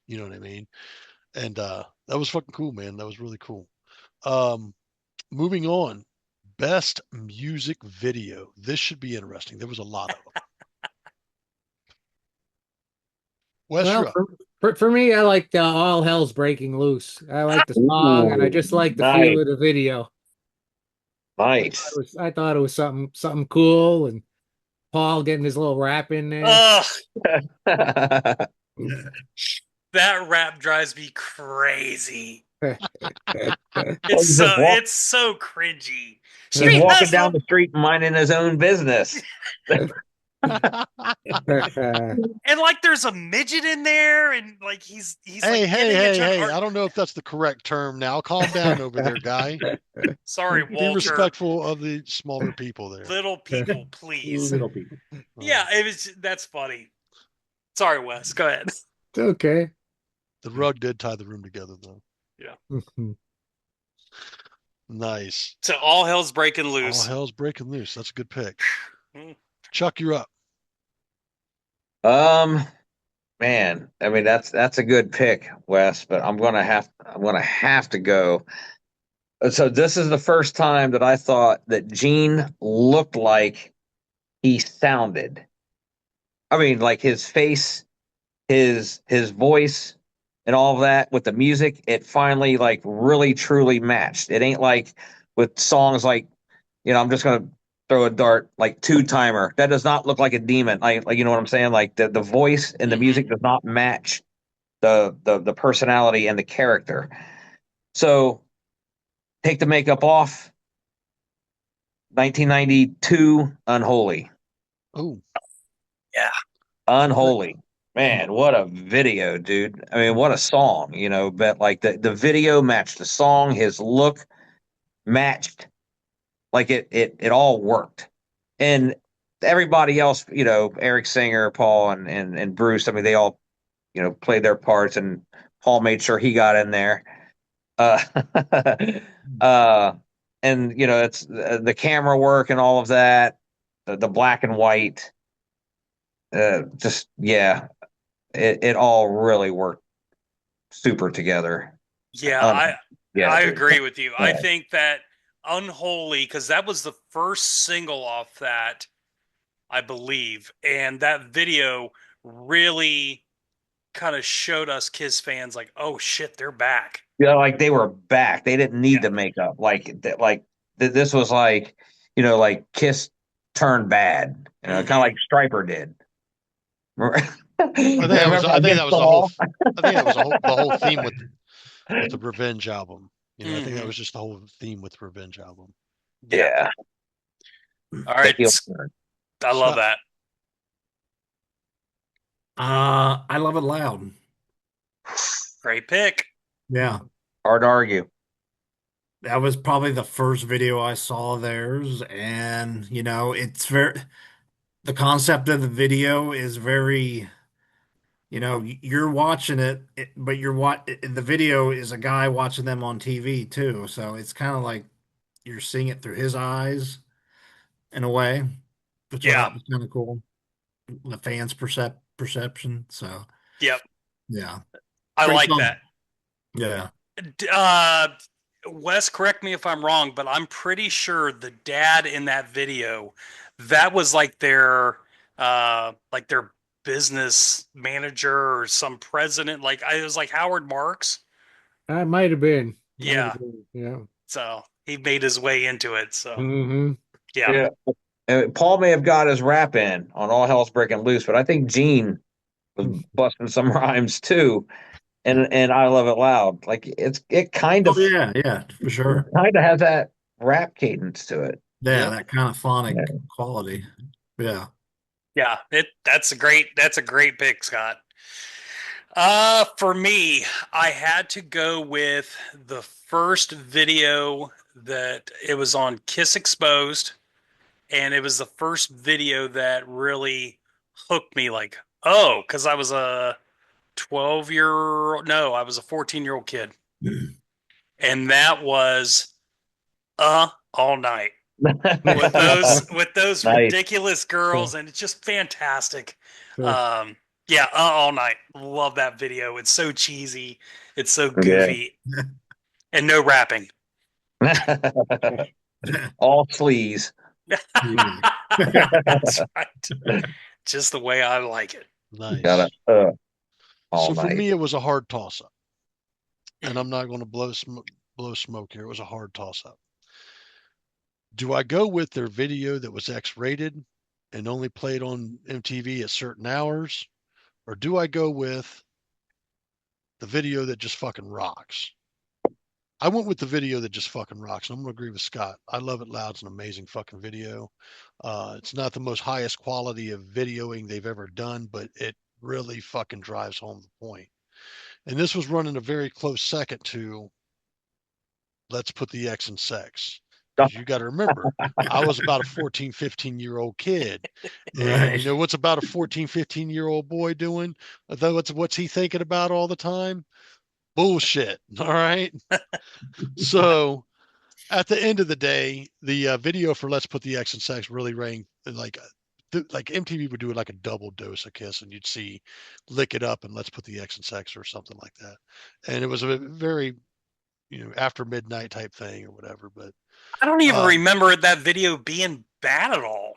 You know what I mean? And that was fucking cool, man. That was really cool. Moving on, best music video. This should be interesting. There was a lot of them. Wes, Well, you're up. for me, I like All Hell's Breaking Loose. I like the song, and I just like the feel Nice. of the video. Nice. I thought it was something cool, and Paul getting his little rap in there. Ugh, That's that rap drives me crazy. He's It's so cringy. Street walking hustle. down the street minding his own business. And like there's a midget in there, and like he's Hey, like hey, giving hey, it to hey. I don't know if that's the correct term now. Calm down over there, guy. Sorry, Be Walter. respectful of the smaller people there. Little people, please. Little people. Yeah, that's funny. Sorry, Wes. Go ahead. It's okay. The rug did tie the room together, though. Mhm. Nice. So all hell's breaking All loose. hell's breaking loose. That's a good pick. Hmm. Chuck, you're up. Man, I mean that's a good pick, Wes, but I'm gonna have to go. So this is the first time that I thought that Gene looked like he sounded. I mean, like his face, his voice, and all of that with the music, it finally like really truly matched. It ain't like with songs like, I'm just gonna throw a dart like Two Timer. That does not look like a demon. Like you know what I'm saying? Like the voice and the music does not match the personality and the character. So take the makeup off. 1992, Unholy. Oh, Unholy. Man, what a video, dude. I mean, what a song, but like the video matched the song, his look matched, like it all worked. And everybody else, Eric Singer, Paul and Bruce, I mean, they all, played their parts, and Paul made sure he got in there. Uh and it's the camera work and all of that, the black and white, just yeah, it all really worked super together. Yeah, Um, I dude. agree with you. I Yeah. think that Unholy, because that was the first single off that, I believe, and that video really kind of showed us Kiss fans like, oh shit, they're back. Like they were back. They didn't need Yeah. the makeup. This was like, like Kiss turned bad. Kind of like Striper did. I think that was. I think that was the whole. I think that was the whole theme with the Revenge album. I think that was just the whole theme with the Revenge album. Yeah. All right. The heel turn. I love that. I love it loud. Great pick. Yeah. Hard to argue. That was probably the first video I saw of theirs, and it's the concept of the video is very, you're watching but the video is a guy watching them on TV too, so it's kind of like you're seeing it through his eyes in a way, which I thought was kind of cool. The fans' perception, so Yep. yeah, I great like song. that. Yeah. Wes, correct me if I'm wrong, but I'm pretty sure the dad in that video, that was like their business manager or some president. Like it was like Howard Marks. That might have been. Might Yeah. have been, yeah. So he made his way into it. So Hmm. yeah. Yeah. And Paul may have got his rap in on All Hell's Breaking Loose, but I think Gene was busting some rhymes too. And I Love It Loud. Like it kind Oh of yeah, for sure. has that rap cadence to it. Yeah, Yep. that kind of phonic Yeah. quality. Yeah. Yeah. That's a great pick, Scott. For me, I had to go with the first video that it was on Kiss Exposed, and it was the first video that really hooked me. Like, oh, because I was a 12-year-old. No, I was a 14-year-old kid, and that was All Night with those Nice. ridiculous girls, and it's just fantastic. Sure. Yeah, All Night. Love that video. It's so cheesy. It's so Yeah. goofy. And no rapping. All sleaze. That's right. Just the way I like it. Nice. Got it. All So for night. me, it was a hard toss up, and I'm not going to blow smoke here. It was a hard toss up. Do I go with their video that was X-rated and only played on MTV at certain hours, or do I go with the video that just fucking rocks? I went with the video that just fucking rocks. And I'm going to agree with Scott. I Love It Loud's an amazing fucking video. It's not the most highest quality of videoing they've ever done, but it really fucking drives home the point. And this was running a very close second to Let's Put the X in Sex. Because you got to remember, I was about a 14, 15-year-old kid. And Right. you know what's about a 14, 15-year-old boy doing? What's he thinking about all the time? Bullshit. All right. So at the end of the day, the video for Let's Put the X in Sex really rang like MTV would do it like a double dose of Kiss, and you'd see Lick It Up and Let's Put the X in Sex or something like that. And it was a very, after midnight type thing or whatever. But I don't even remember that video being bad at all.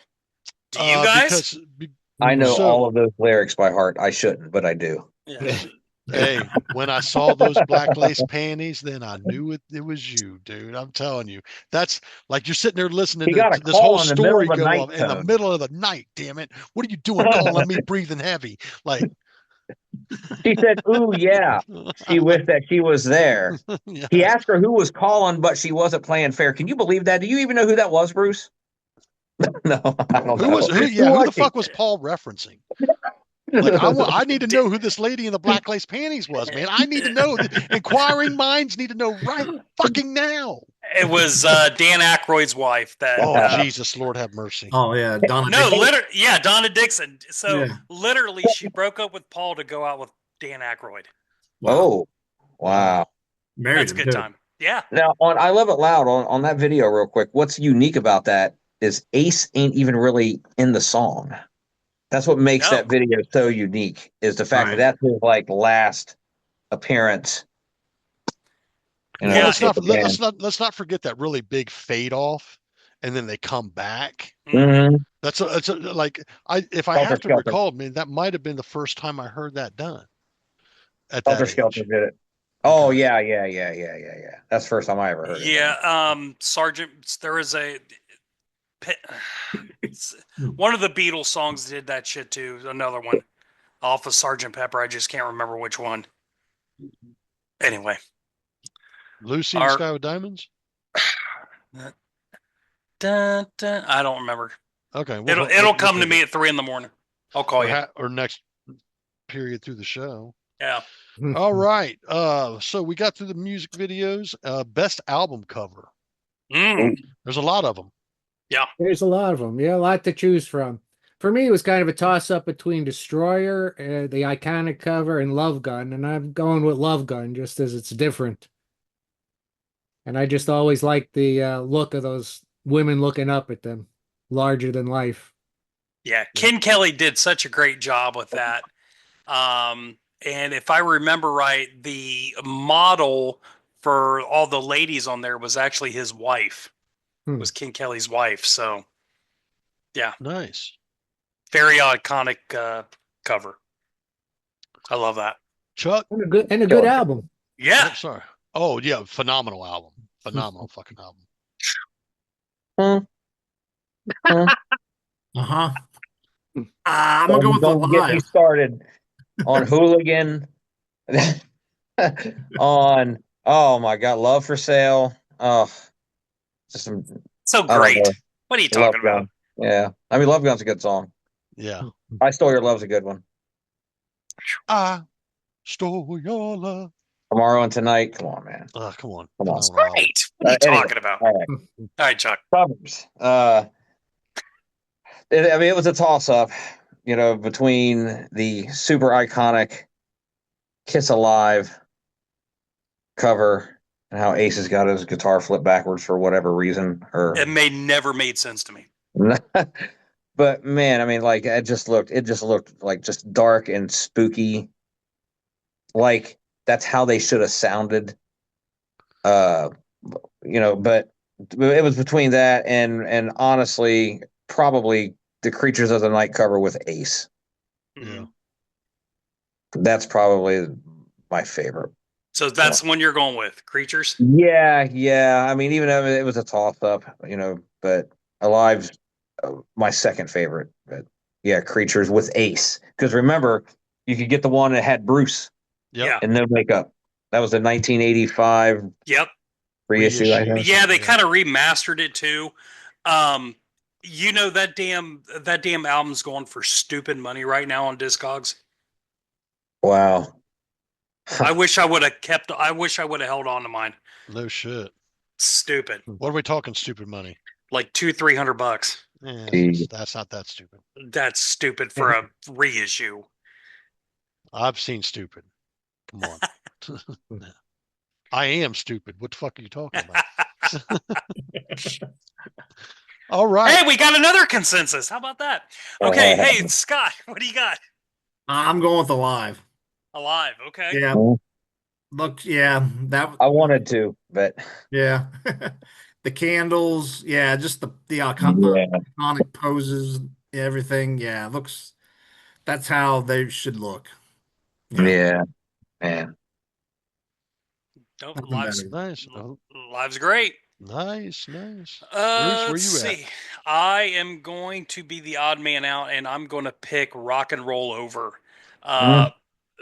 Do you guys? I know So- all of those lyrics by heart. I shouldn't, but I do. Yeah. Hey, when I saw those black lace panties, then I knew it was you, dude. I'm telling you. That's like you're sitting there listening He got to a this call whole in the middle story of the go night, off in the Tone. middle of the night, damn it. What are you doing calling me breathing heavy? Like She said, "Ooh, yeah." She wished that she was there. Yeah. He asked her who was calling, but she wasn't playing fair. Can you believe that? Do you even know who that was, Bruce? No, I don't know. Who the was fuck he? was Paul referencing? Like I need to know who this lady in the black lace panties was, man. I need to know. Inquiring minds need to know right fucking now. It was Dan Aykroyd's wife that. Oh Jesus, Lord have mercy. Oh yeah, Donna. No, Dixon. yeah, Donna Dixon. So Yeah. literally, she broke up with Paul to go out with Dan Aykroyd. Oh, wow. Married That's a him, good too. time. Yeah. Now, on I Love It Loud, on that video, real quick, what's unique about that is Ace ain't even really in the song. That's what makes No. that video so unique, is the fact Right. that that's his like last appearance. You know, Yeah. Let's not forget that really big fade off, and then they come back. Mhm. That's like if I Helter have to Skelter. recall, man, that might have been the first time I heard that done. At that Helter age. Skelter did it. Oh, Okay. yeah. That's the first time I ever heard it. Yeah. Sergeant, there is one of the Beatles songs did that shit too. Another one off of Sergeant Pepper. I just can't remember which one. Anyway. Lucy in the Sky with Diamonds. Dun, dun, I don't remember. Okay, It'll come to me at 3 a.m. I'll call you. Or next period through the show. Yeah. All right. So we got through the music videos. Best album cover. There's a lot of them. Yeah. There's a lot of them. Yeah, a lot to choose from. For me, it was kind of a toss-up between Destroyer, the iconic cover, and Love Gun, and I'm going with Love Gun just as it's different. And I just always liked the look of those women looking up at them, larger than life. Yeah. Ken Kelly did such a great job with that. And if I remember right, the model for all the ladies on there was actually his wife. It was Ken Kelly's wife. So, yeah. Nice. Very iconic cover. I love that. Chuck. And a good album. Yeah. Oh, sorry. Oh yeah, phenomenal album. Phenomenal fucking album. Uh-huh. I'm gonna go with Don't get me Alive. started on Hooligan. On oh my god, Love for Sale. Oh, just some So I don't great. know. What are you Love talking about? Gun. Yeah, I mean, Love Gun's a good song. Yeah. I Stole Your Love's a good one. I stole your love. Tomorrow and Tonight. Come on, man. Come on. Come on. Phenomenal album. Great. What are you Anyway, talking about? all right, All right, Chuck. covers. I mean, it was a toss-up, between the super iconic Kiss Alive cover and how Ace's got his guitar flipped backwards for whatever reason, or It never made sense to me. but man, I mean, like it just looked like just dark and spooky. Like that's how they should have sounded. But it was between that and honestly, probably the Creatures of the Night cover with Ace. Mhm. That's probably my favorite. So that's the one you're going with, Creatures? Yeah. I mean, even though it was a toss-up, but Alive's my second favorite. But yeah, Creatures with Ace. Because remember, you could get the one that had Bruce Yep. Yeah. and no makeup. That was the 1985 Yep. reissue, I think. Yeah, they Yeah. kind of remastered it too. That damn album's going for stupid money right now on Discogs. Wow. I wish I would have held on to mine. No shit. Stupid. What are we talking stupid money? Like $200-300. That's not that stupid. That's stupid for a reissue. I've seen stupid. Come on. I am stupid. What the fuck are you talking about? All right. Hey, we got another consensus. How about that? Okay, hey, Scott, what do you got? I'm going with Alive. Alive, okay. Yeah. Look, yeah, that I wanted to, but yeah. The candles, yeah, just the iconic poses, everything. Yeah, that's how they should look. yeah, man. Nope, Nothing Live's, better. Nice. Oh, Live's great. nice. Bruce, Let's where you see. I am going to be the odd man out, and I'm going to pick Rock and Roll Over.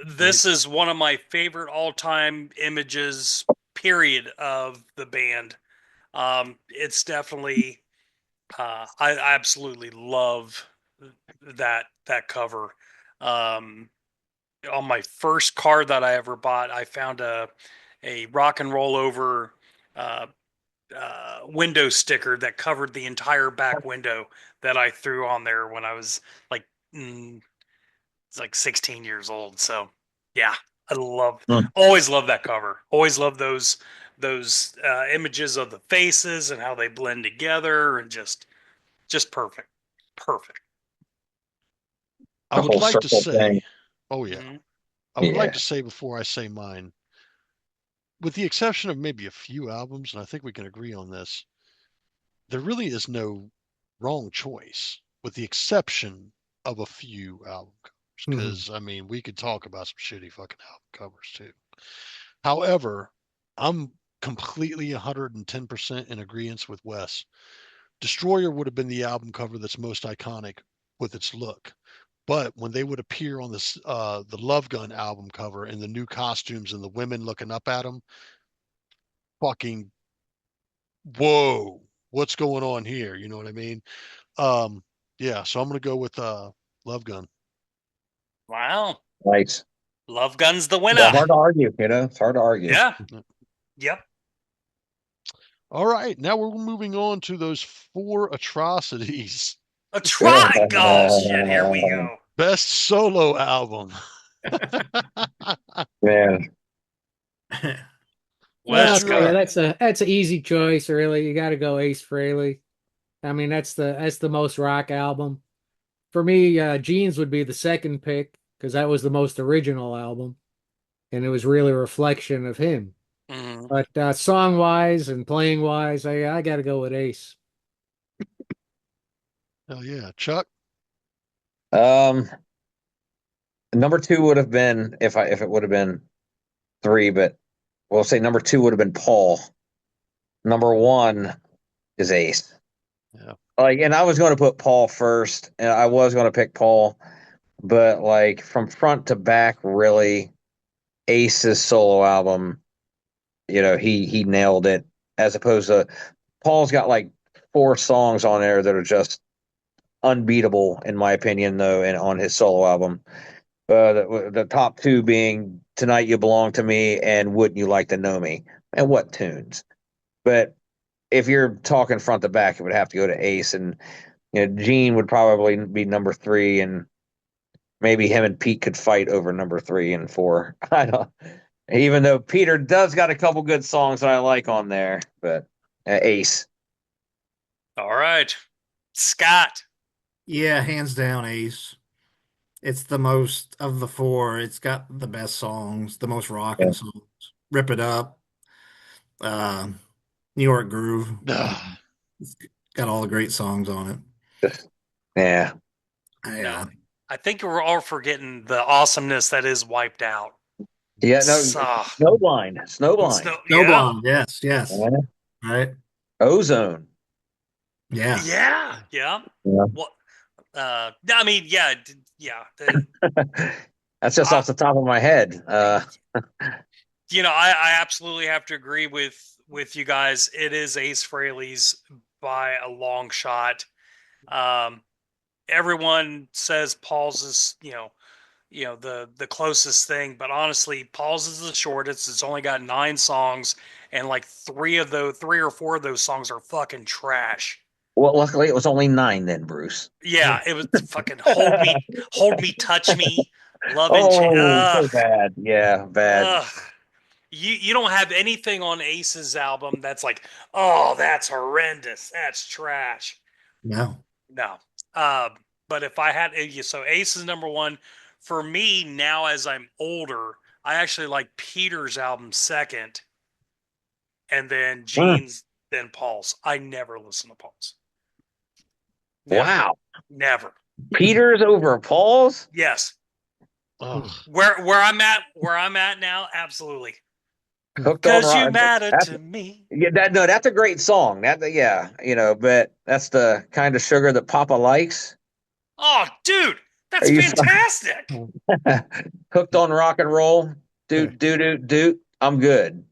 This is one of my favorite all-time images, period, of the band. It's definitely, I absolutely love that cover. On my first car that I ever bought, I found a Rock and Roll Over window sticker that covered the entire back window that I threw on there when I was like 16 years old. So yeah, always love that cover. Always love those images of the faces and how they blend together, and just perfect. I would whole like to circle say, thing. oh yeah, Mhm. I would like Yeah. to say before I say mine, with the exception of maybe a few albums, and I think we can agree on this, there really is no wrong choice, with the exception of a few album covers. Because I mean, we could talk about some shitty fucking album covers too. However, I'm completely 110% in agreement with Wes. Destroyer would have been the album cover that's most iconic with its look. But when they would appear on this the Love Gun album cover in the new costumes and the women looking up at them, fucking whoa, what's going on here? You know what I mean? Yeah, so I'm gonna go with Love Gun. Wow, Nice. Love Gun's the winner. Well, hard to argue, It's hard to argue. Yeah. Yep. All right, now we're moving on to those 4 atrocities. Oh shit! Here we go. Best solo album. Man. Wes, That's right. That's an easy choice, really. You got to go Ace Frehley. I mean, that's the most rock album. For me, Jeans would be the second pick because that was the most original album, and it was really a reflection of him. Mhm. But song wise and playing wise, I got to go with Ace. Hell yeah, Chuck. Um, Number two would have been if it would have been three, but we'll say number two would have been Paul. Number one is Ace. Yeah. Like, and I was going to put Paul first, and I was going to pick Paul, but like from front to back, really, Ace's solo album, he nailed it. As opposed to Paul's got like 4 songs on there that are just unbeatable in my opinion, though, and on his solo album. The top 2 being "Tonight You Belong to Me" and "Wouldn't You Like to Know Me." And what tunes! But if you're talking front to back, it would have to go to Ace, and Gene would probably be number 3, and maybe him and Pete could fight over number 3 and 4. I don't. Even though Peter does got a couple good songs that I like on there, but Ace. All right, Scott. Yeah, hands down, Ace. It's the most of the 4. It's got the best songs, the most rocking songs. Rip It Up, New York Groove. It's got all the great songs on it. Yeah. Yeah. I think we're all forgetting the awesomeness that is Wiped Out. Yeah, no, Snowblind. Snowblind, yes. Yeah. Right. Ozone. Yeah. Well, I mean, yeah. That's just off the top of my head. I absolutely have to agree with you guys. It is Ace Frehley's by a long shot. Everyone says Paul's is, the closest thing, but honestly, Paul's is the shortest. It's only got 9 songs, and like 3 or 4 of those songs are fucking trash. Well, luckily it was only 9 then, Bruce. Yeah, it was fucking hold me, touch me, love and so bad. Yeah, bad. You don't have anything on Ace's album that's like, oh, that's horrendous, that's trash. No. But if I had, so Ace is number 1 for me now. As I'm older, I actually like Peter's album second, and then Gene's, then Paul's. I never listen to Paul's. Wow. Never. Peter's over Paul's? Yes. Where I'm at now, absolutely. Because you matter to me. Yeah, that's a great song. But that's the kind of sugar that Papa likes. Oh, dude, that's fantastic. Hooked on rock and roll. Doot. I'm good.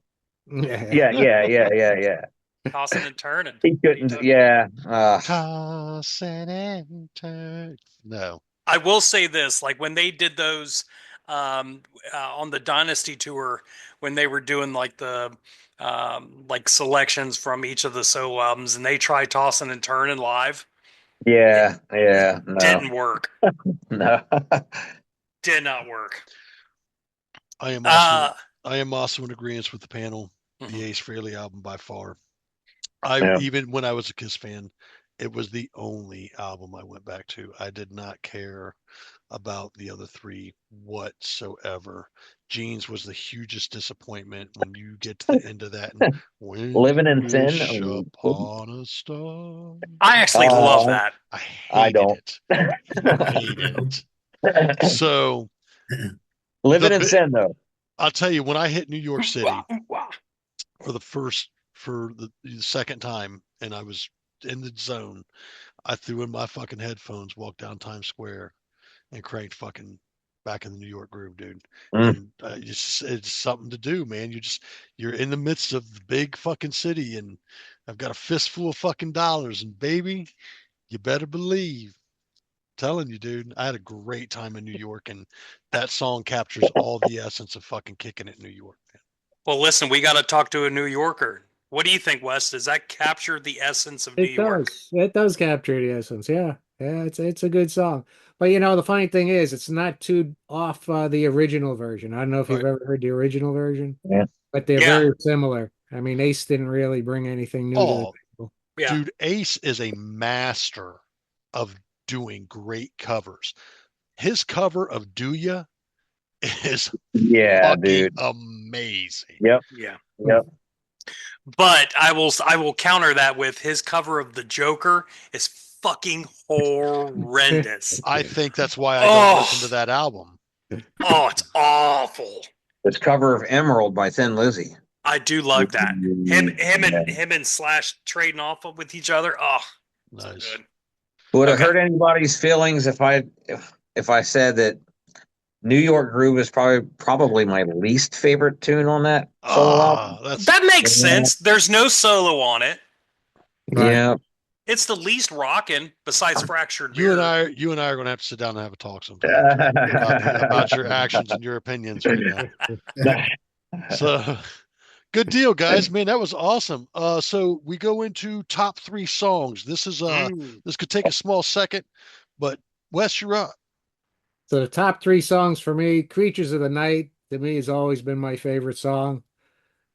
Yeah. Tossing and turning. He couldn't. Yeah. Tossing and turning. No. I will say this: like when they did those on the Dynasty tour, when they were doing like the like selections from each of the solo albums, and they tried Tossing and Turning live. Yeah. No. Didn't work. No. Did not work. I am also in agreement with the panel. The Ace Frehley album by far. Even when I was a Kiss fan, it was the only album I went back to. I did not care about the other 3 whatsoever. Gene's was the hugest disappointment when you get to the end of that. And Living in Sin. Upon a star. I actually love that. I don't. Hate it. So, Living in Sin, though. I'll tell you, when I hit New York City for the second time, and I was in the zone, I threw in my fucking headphones, walked down Times Square, and cranked fucking Back in the New York Groove, dude. And, it's something to do, man. You're in the midst of the big fucking city, and I've got a fistful of fucking dollars, and baby, you better believe. I'm telling you, dude, I had a great time in New York, and that song captures all the essence of fucking kicking it in New York, man. Well, listen, we got to talk to a New Yorker. What do you think, Wes? Does that capture the essence of New York? It does capture the essence. Yeah. It's a good song. But the funny thing is, it's not too off the original version. I don't know if you've ever heard the original version. Yeah. But they're very similar. I mean, Ace didn't really bring anything new to the table. Yeah. Dude, Ace is a master of doing great covers. His cover of Do Ya is dude, amazing. Yep. But I will counter that with his cover of The Joker is fucking horrendous. I think that's why I don't listen to that album, Oh, it's awful. This cover of Emerald by Thin Lizzy. I do love that. Him Yeah. and Slash trading off with each other. Oh, so Nice. good. Would it Okay. hurt anybody's feelings if I said that New York Groove is probably my least favorite tune on that solo album? That's That makes Yeah. sense. There's no solo on it. Right. Yeah. It's the least rockin' besides Fractured you and Mirror. you and I are going to have to sit down and have a talk sometime about your actions and your opinions right now. So good deal, guys. Man, that was awesome. So we go into top 3 songs. This is this could take a small second, but Wes, you're up. So the top 3 songs for me, Creatures of the Night, to me has always been my favorite song.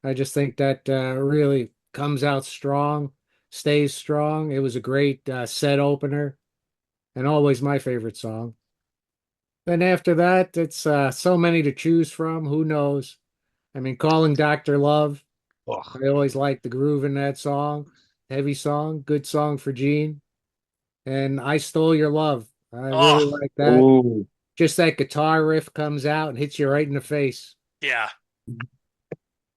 I just think that really comes out strong, stays strong. It was a great set opener and always my favorite song. Then after that, it's so many to choose from. Who knows? I mean, Calling Dr. Love. Oh, I always like the groove in that song. Heavy song, good song for Gene. And I Stole Your Love. I really Oh, like that. Ooh. Just that guitar riff comes out and hits you right in the face. yeah.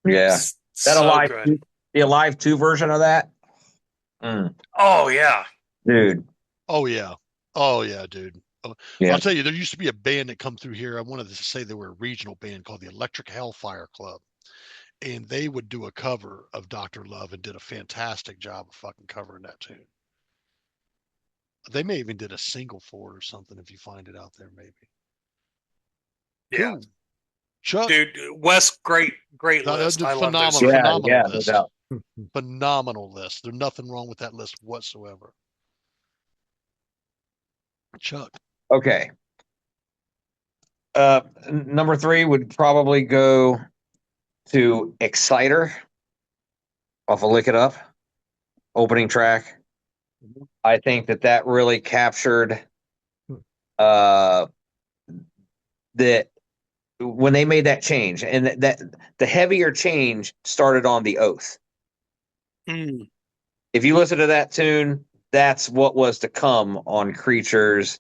Yeah. That So good. the Alive 2 version of that? Oh, yeah. Dude. oh yeah. Oh yeah, dude. Yeah. I'll tell you, there used to be a band that come through here. I wanted to say they were a regional band called the Electric Hellfire Club. And they would do a cover of Dr. Love and did a fantastic job of fucking covering that tune. They may even did a single for it or something if you find it out there, maybe. Yeah. Cool. Chuck, Dude, Wes, great list. I love those. phenomenal No list. doubt. Phenomenal list. There's nothing wrong with that list whatsoever. Chuck. Okay. Number 3 would probably go to Exciter off of Lick It Up, opening track. I think that really captured that when they made that change, and that the heavier change started on The Oath. Mm. If you listen to that tune, that's what was to come on Creatures.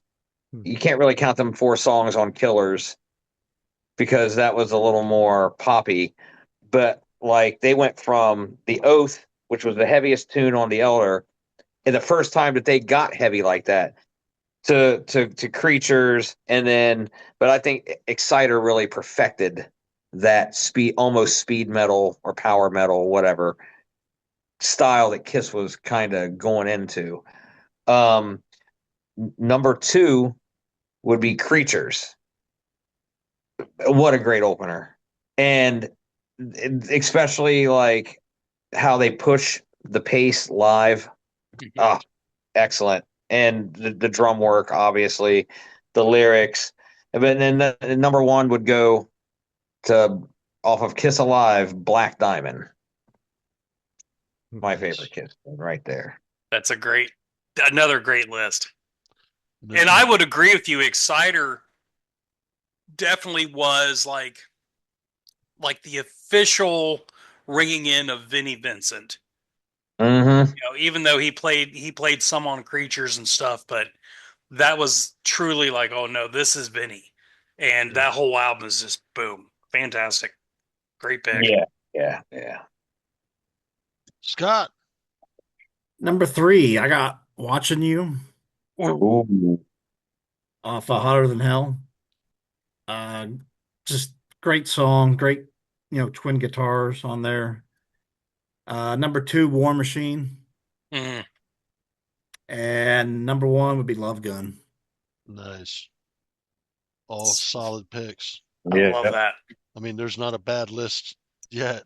You can't really count them 4 songs on Killers because that was a little more poppy. But like they went from The Oath, which was the heaviest tune on The Elder, and the first time that they got heavy like that, to Creatures, and then but I think Exciter really perfected that almost speed metal or power metal, whatever style that Kiss was kind of going into. Number 2 would be Creatures. What a great opener. And especially like how they push the pace live. Oh, excellent. And the drum work, obviously, the lyrics. But then the number 1 would go to off of Kiss Alive, Black Diamond. My favorite Kiss right there. That's another great list. And I would agree with you. Exciter definitely was like the official ringing in of Vinnie Vincent. Mm-hmm. You know, even though he played some on Creatures and stuff, but that was truly like, oh no, this is Vinnie. And that whole album is just boom. Fantastic. Great pick. Yeah. Scott. Number 3, I got Watching You Ooh. off of Hotter Than Hell. Just great song, great, twin guitars on there. Number 2, War Machine. Mhm. And number 1 would be Love Gun. Nice. All solid picks. I love that. I mean, there's not a bad list yet.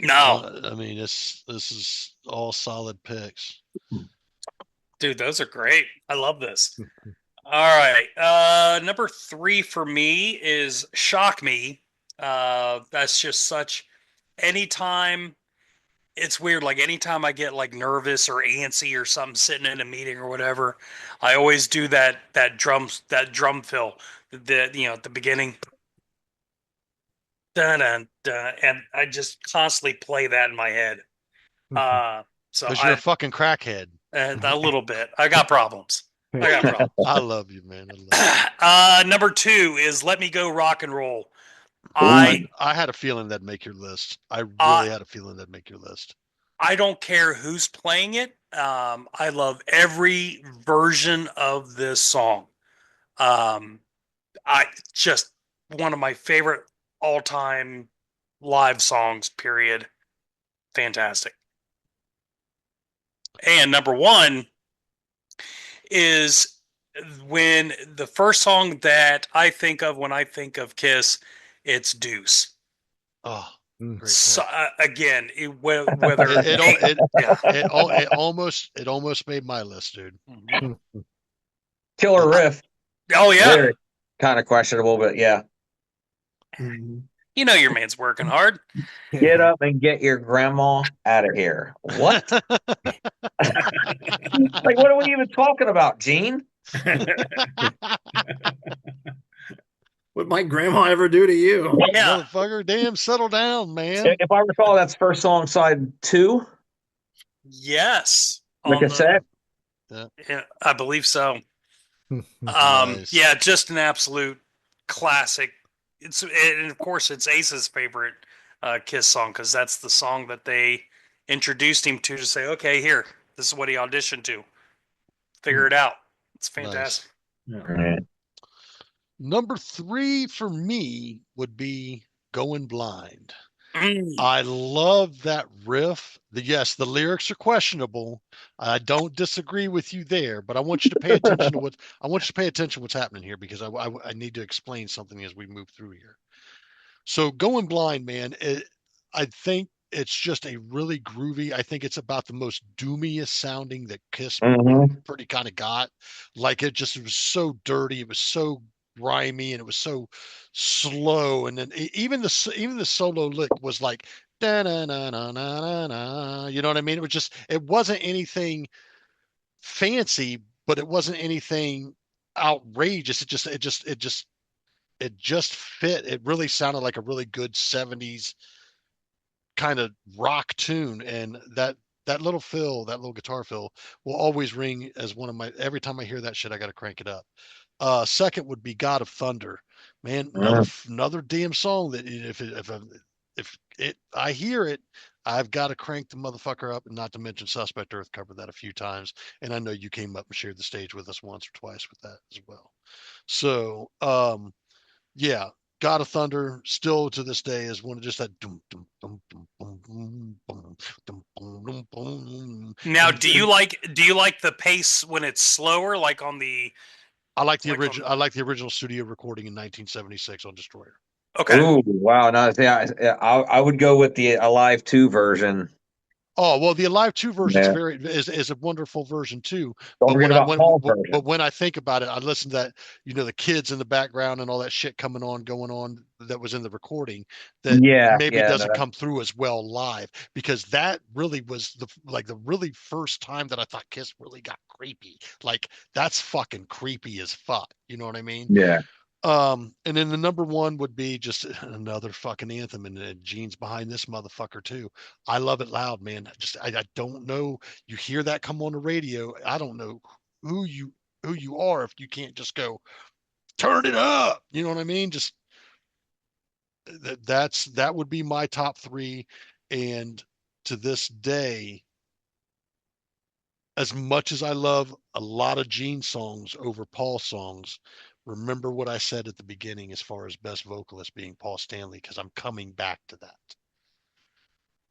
No. I mean, this is all solid picks. Dude, those are great. I love this. All right. Number 3 for me is Shock Me. That's just such anytime it's weird, like anytime I get like nervous or antsy or something sitting in a meeting or whatever, I always do that drum fill at the beginning. Dun, dun, dun, and I just constantly play that in my head. So Because you're a fucking crackhead. a little bit. I got problems. I got a problem. I love you, man. I love you. Number 2 is Let Me Go Rock and Roll. I had a feeling that'd make your list. I really had a feeling that'd make your list. I don't care who's playing it. I love every version of this song. I just one of my favorite all-time live songs, period. Fantastic. And number 1 is when the first song that I think of when I think of Kiss, it's Deuce. Oh, great. So, again, whether it almost made my list, dude. Killer riff. Oh yeah, kind of questionable, but yeah. You know your man's working hard. Get up and get your grandma out of here. What? Like, what are we even talking about, Gene? What my grandma ever do to you? Yeah, Motherfucker, damn, settle down, man. If I recall, that's first song side 2. yes, The cassette. Yeah, I believe so. Nice. Yeah, just an absolute classic. And of course it's Ace's favorite Kiss song because that's the song that they introduced him to say, okay, here, this is what he auditioned to. Figure it out. It's fantastic. Nice. Yeah. Number 3 for me would be Going Blind. I love that riff. Yes, the lyrics are questionable. I don't disagree with you there, but I want you to pay attention to what's happening here because I need to explain something as we move through here. So Going Blind, man, I think it's just a really groovy. I think it's about the most doomiest sounding that Kiss pretty kind of got. Like it was so dirty. It was so grimy and it was so slow. And then even the solo lick was like, da na na na na na. You know what I mean? It wasn't anything fancy, but it wasn't anything outrageous. It just fit. It really sounded like a really good 70s kind of rock tune. And that little guitar fill will always ring as one of my, every time I hear that shit, I got to crank it up. Second would be God of Thunder, man. Another damn song that if I hear it, I've got to crank the motherfucker up. And not to mention Suspect Earth covered that a few times, and I know you came up and shared the stage with us once or twice with that as well. So yeah, God of Thunder still to this day is one of just that. Now, do you like the pace when it's slower, like on the? I like the original. I like the original studio recording in 1976 on Destroyer. Okay. Ooh, wow! No, I would go with the Alive 2 version. Oh well, the Alive 2 version is a wonderful version too. Don't forget about Paul's version. But when I think about it, I listen to that, the kids in the background and all that shit going on that was in the recording that maybe doesn't come through as well live, because that really was the really first time that I thought Kiss really got creepy. Like that's fucking creepy as fuck. You know what I mean? Yeah. And then the number 1 would be just another fucking anthem, and Gene's behind this motherfucker too. I Love It Loud, man. I don't know. You hear that come on the radio. I don't know who you are if you can't just go turn it up. You know what I mean? Just that would be my top 3. And to this day, as much as I love a lot of Gene songs over Paul songs, remember what I said at the beginning as far as best vocalist being Paul Stanley, because I'm coming back to that.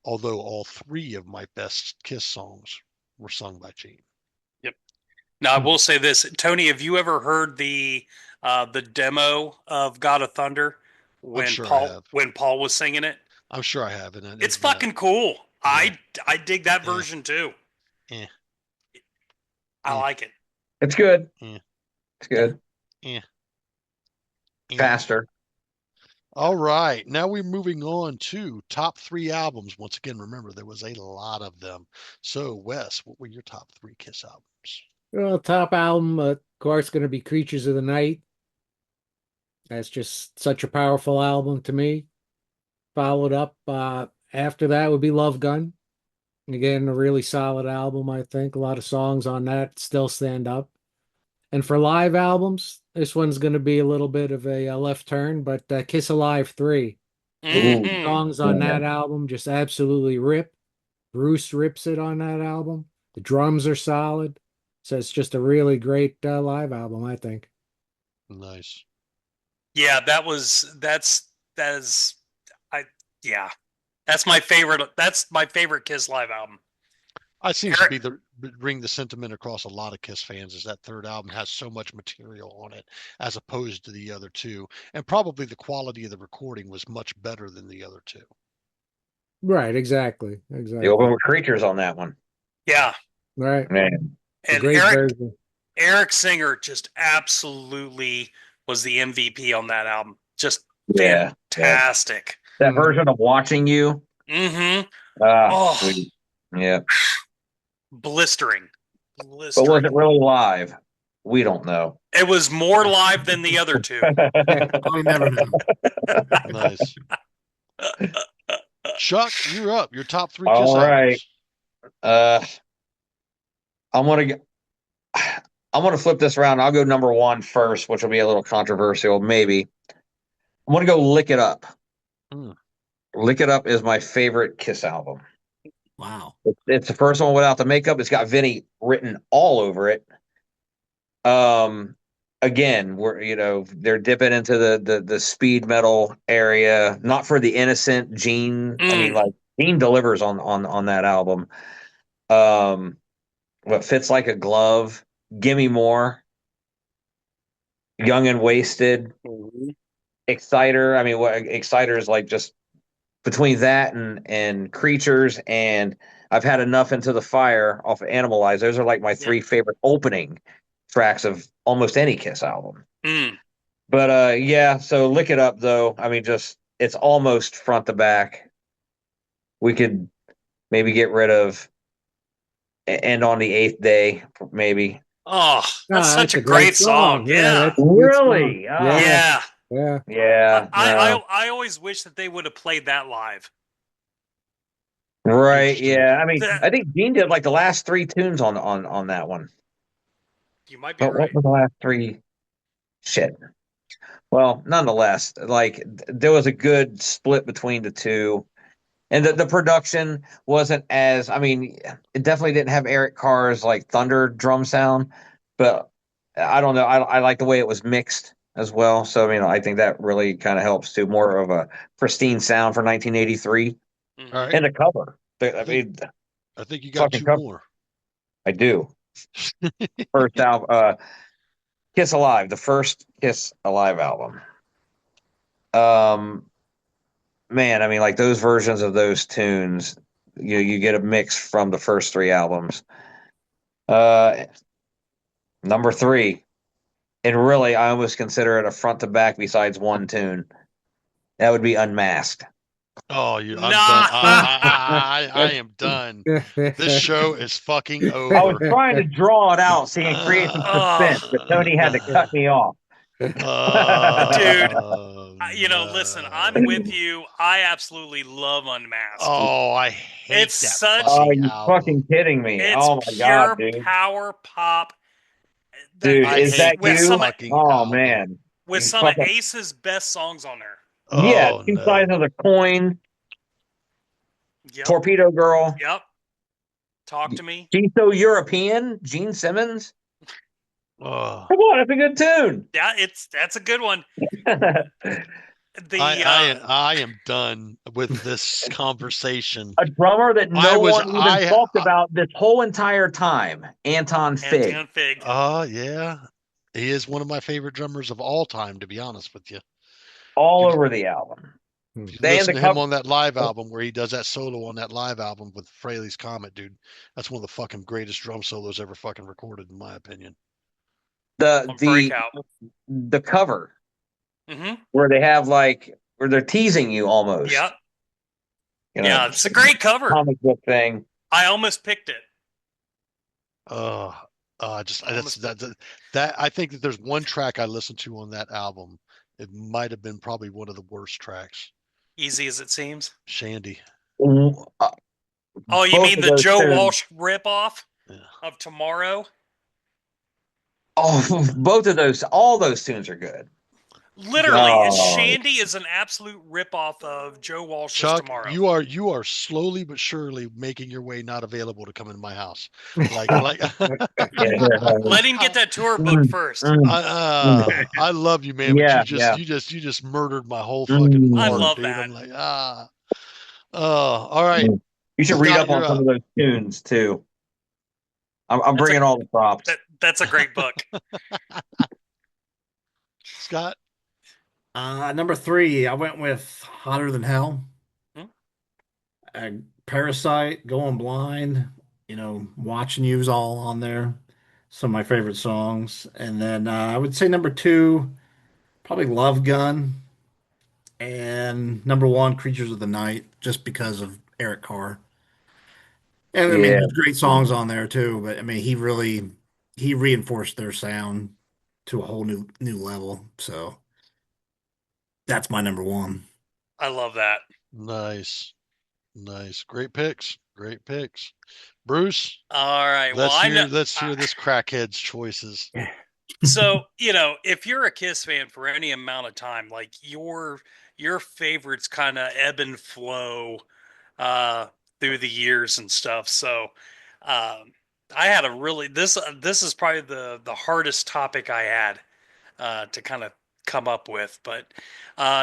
Although all 3 of my best Kiss songs were sung by Gene. Yep. Now I will say this, Tony, have you ever heard the demo of God of Thunder when Paul was singing it? I'm sure I have. And it's fucking cool. Yeah. I dig that version too. Yeah. I like it. It's good. Yeah. It's good. Yeah. Faster. All right. Now we're moving on to top 3 albums. Once again, remember there was a lot of them. So Wes, what were your top 3 Kiss albums? Well, top album, of course, going to be Creatures of the Night. That's just such a powerful album to me. Followed up after that would be Love Gun. Again, a really solid album, I think. A lot of songs on that still stand up. And for live albums, this one's going to be a little bit of a left turn, but Kiss Alive 3. Mhm. Songs on that album just absolutely rip. Bruce rips it on that album. The drums are solid. So it's just a really great live album, I think. Nice. Yeah, that is I yeah. That's my favorite. That's my favorite Kiss live album. It seems Eric- to be bring the sentiment across a lot of Kiss fans is that third album has so much material on it as opposed to the other two, and probably the quality of the recording was much better than the other two. Right, exactly. They open Exactly. with Creatures on that one. Yeah, Right. Man. A and great version. Eric Singer just absolutely was the MVP on that album. Just Yeah. fantastic. That version of Watching You. Mm-hmm. Sweet. Yeah. Blistering. But was it really live? We don't know. It was more live than the other two. I never know. Nice. Chuck, you're up. Your top 3 Kiss All right. albums. I'm gonna flip this around. I'll go number 1 first, which will be a little controversial, maybe. I'm gonna go Lick It Up. Lick It Up is my favorite Kiss album. Wow. It's the first one without the makeup. It's got Vinny written all over it. Again, they're dipping into the speed metal area, not for the innocent. Gene, I mean, like Gene delivers on that album. What Fits Like a Glove, Gimme More, Young and Wasted, Exciter. I mean, what Exciter is like just between that and Creatures, and I've had enough Into the Fire off of Animalize. Those are like my 3 favorite opening tracks of almost any Kiss album. But yeah, so Lick It Up though. I mean, just it's almost front to back. We could maybe get rid of End on the Eighth Day, maybe. Oh, that's such a great song. Yeah. Really? Yeah. Yeah. I always wish that they would have played that live. Right. Yeah. I mean, I think Gene did like the last 3 tunes on that one. You might be right. What were the last 3? Shit. Well, nonetheless, like there was a good split between the two. And the production wasn't as, I mean, it definitely didn't have Eric Carr's like thunder drum sound, but I don't know. I like the way it was mixed as well. So, I think that really kind of helps to more of a pristine sound for 1983. All right. And the cover. I think you got 2 more. I do. First album, Kiss Alive, the first Kiss Alive album. Man, I mean, like those versions of those tunes, you get a mix from the first 3 albums. Number 3, and really, I almost consider it a front to back besides one tune. That would be Unmasked. Oh, I'm done. I am done. This show is fucking over. I was trying to draw it out so you can create some suspense, but Tony had to cut me off. Dude, listen, I'm with you. I absolutely love Unmasked. Oh, I hate it's that. Such. Oh, you fucking kidding me? It's oh my god, dude! Power pop. Dude, is that you? Oh man, with some of Ace's best songs on there. Yeah, 2 sides of the coin. Yep. Torpedo Girl. Yep. Talk to me. She's So European. Gene Simmons. Oh. Come on, that's a good tune. Yeah, that's a good one. I am done with this conversation. A drummer that no one even talked about this whole entire time, Anton Fig. Anton Fig. Yeah. He is one of my favorite drummers of all time, to be honest with you. All over the album. Listen to him on that live album where he does that solo on that live album with Fraley's Comet, dude. That's one of the fucking greatest drum solos ever fucking recorded, in my opinion. The cover where they have like where they're teasing you almost. Yep. Yeah, it's a great cover. Comic book thing. I almost picked it. I think that there's one track I listened to on that album. It might have been probably one of the worst tracks. Easy as It Seems. Shandy. You mean the Joe Walsh ripoff of Tomorrow? Oh, both of those, all those tunes are good. Literally, Oh. Shandy is an absolute ripoff of Joe Walsh's Chuck, Tomorrow. you are slowly but surely making your way not available to come into my house. Like Let him get that tour booked first. I love you, man, but Yeah, you just murdered my whole fucking I heart, love dude. that. I'm like, all right. You should read Scott, up on you're some up. of those tunes too. I'm bringing all the props. That's a great book. Scott, Number 3, I went with Hotter Than Hell. Hmm? Parasite, Going Blind, Watching You's all on there. Some of my favorite songs. And then I would say number 2, probably Love Gun. And number 1, Creatures of the Night, just because of Eric Carr. And I mean, Yeah. there's great songs on there too, but I mean, he reinforced their sound to a whole new level. So that's my number 1. I love that. nice. Great picks. Bruce, All right. Well, I know. let's hear this crackhead's choices. So, if you're a Kiss fan for any amount of time, like your favorites kind of ebb and flow through the years and stuff. So, I had a really this is probably the hardest topic I had to kind of come up with. But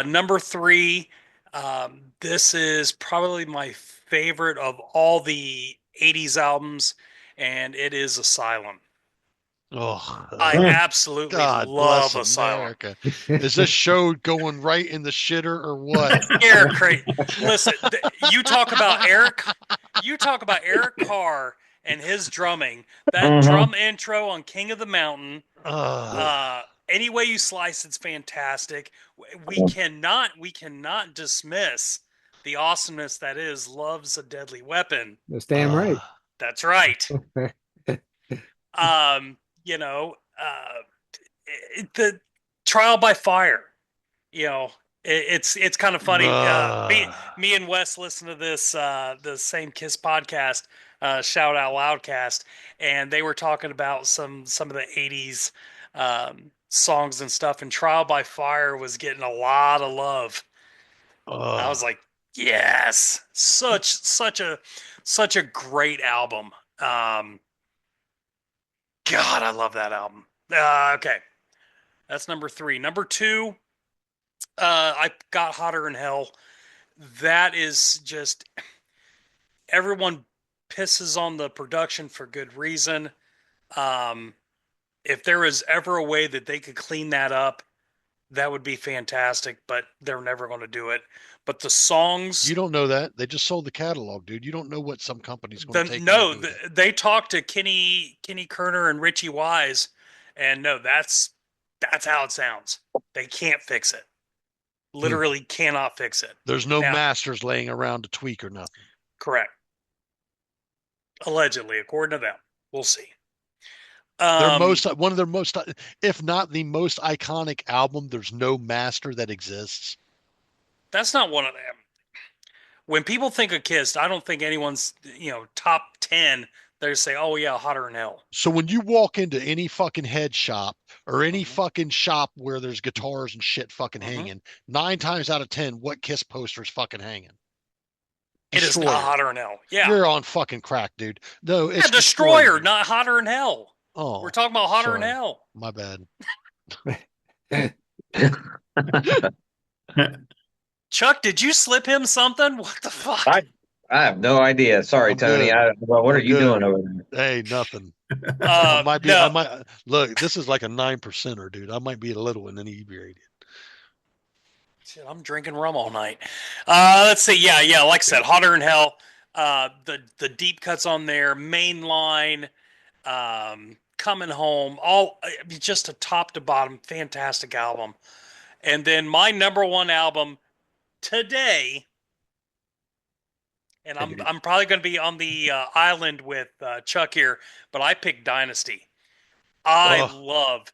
number 3, this is probably my favorite of all the '80s albums, and it is Asylum. Oh, I absolutely God love bless Asylum. America. Is this show going right in the shitter or what? Eric, listen, you talk about Eric Carr and his drumming. That drum intro on King of the Mountain. Any way you slice, it's fantastic. We cannot dismiss the awesomeness that is "Love's a Deadly Weapon." That's damn right. That's right. The Trial by Fire. It's kind of funny. Me and Wes listen to this the same Kiss podcast, Shout Out Loudcast, and they were talking about some of the '80s songs and stuff, and Trial by Fire was getting a lot of love. I was like, yes, such a great album. God, I love that album. Okay, that's number 3. Number 2, I got Hotter Than Hell. That is just, everyone pisses on the production for good reason. If there was ever a way that they could clean that up, that would be fantastic, but they're never going to do it. But the songs... You don't know that. They just sold the catalog, dude. You don't know what some company's going to take. No, they talked to Kenny Kerner and Richie Wise, and no, that's how it sounds. They can't fix it. Literally cannot fix it. There's no masters laying around to tweak or nothing. Correct. Allegedly, according to them. We'll see. One of their most, if not the most iconic album, there's no master that exists. That's not one of them. When people think of Kiss, I don't think anyone's, top 10, they say, oh yeah, Hotter Than Hell. So when you walk into any fucking head shop or any fucking shop where there's guitars and shit fucking hanging, 9 times out of 10, what Kiss poster's fucking hanging? It is not Hotter Than Hell. Yeah. You're on fucking crack, dude. No, it's Destroyer, not Hotter Than Hell. Oh, we're talking about Hotter Than Hell. My bad. Chuck, did you slip him something? What the fuck? I have no idea. Sorry, Tony. What are you doing over there? Hey, nothing. Look, this is like a 9%er, dude. I might be a little inebriated. Shit, I'm drinking rum all night. Let's see. Yeah. Like I said, Hotter Than Hell. The deep cuts on there, main line, Coming Home, all just a top to bottom, fantastic album. And then my number 1 album today, and I'm probably going to be on the island with Chuck here, but I picked Dynasty. I love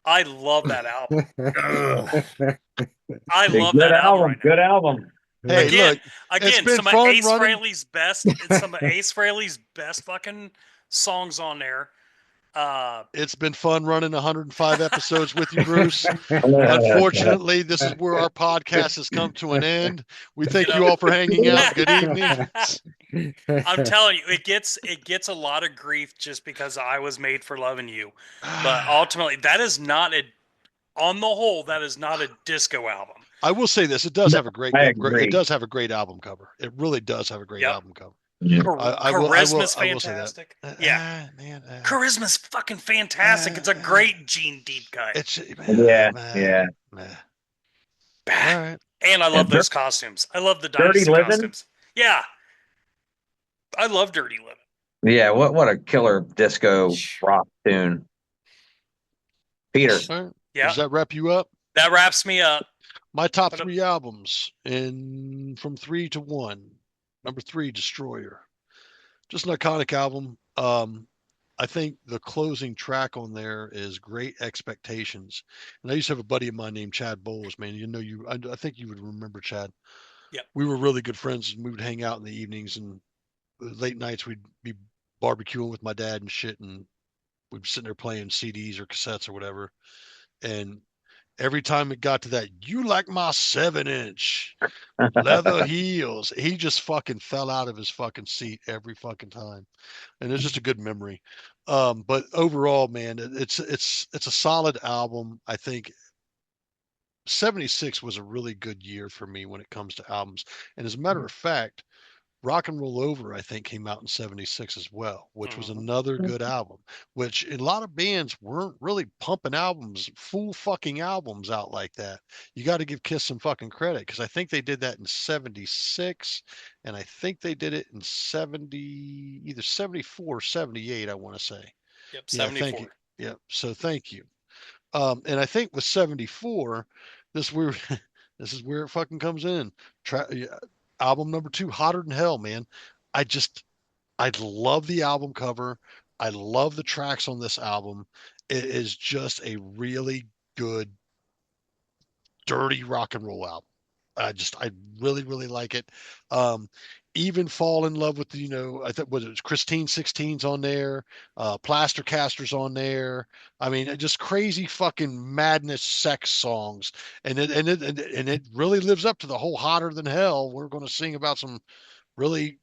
that album. I love that album. Right good album. Hey, look, some of Ace Frehley's best fucking songs on there. It's been fun running 105 episodes with you, Bruce. Unfortunately, this is where our podcast has come to an end. We thank you all for hanging out. Good evening. I'm telling you, it gets a lot of grief just because I was made for loving you. But ultimately, that is not on the whole, that is not a disco album. I will say this: it does have a great, I agree. it does have a great album cover. It really does have a great album cover. Charisma's I will say that. fantastic. Yeah, man. Charisma's fucking fantastic. It's a great Gene Deep cut. It's Yeah. All right. And I love those costumes. I love the Dirty Dynasty Livin'? costumes. Yeah, I love Dirty Living. Yeah, what a killer disco rock tune. Peter. All right. Yeah, Does that wrap you up? that wraps me up. My top 3 albums from 3 to 1. Number 3, Destroyer. Just an iconic album. I think the closing track on there is Great Expectations. And I used to have a buddy of mine named Chad Bowles, man. I think you would remember Chad. Yeah. We were really good friends, and we would hang out in the evenings, and late nights we'd be barbecuing with my dad and shit, and we'd be sitting there playing CDs or cassettes or whatever. And every time it got to that, you like my 7-inch leather heels, he just fucking fell out of his fucking seat every fucking time. And it's just a good memory. But overall, man, it's a solid album. I think 76 was a really good year for me when it comes to albums. And as a matter of fact, Rock and Roll Over, I think, came out in 76 as well, which was another good album, which a lot of bands weren't really pumping full fucking albums out like that. You got to give Kiss some fucking credit, because I think they did that in 76, and I think they did it in either 74 or 78, I want to say. Yep, Yeah, 74. thank you. Yep. So thank you. And I think with 74, this is where it fucking comes in. Album number 2, Hotter Than Hell, man. I love the album cover. I love the tracks on this album. It is just a really good, dirty rock and roll album. I really, really like it. Even fall in love with I think was it Christine 16's on there, Plaster Caster's on there. I mean, just crazy fucking madness sex songs, and it really lives up to the whole Hotter Than Hell. We're going to sing about some really,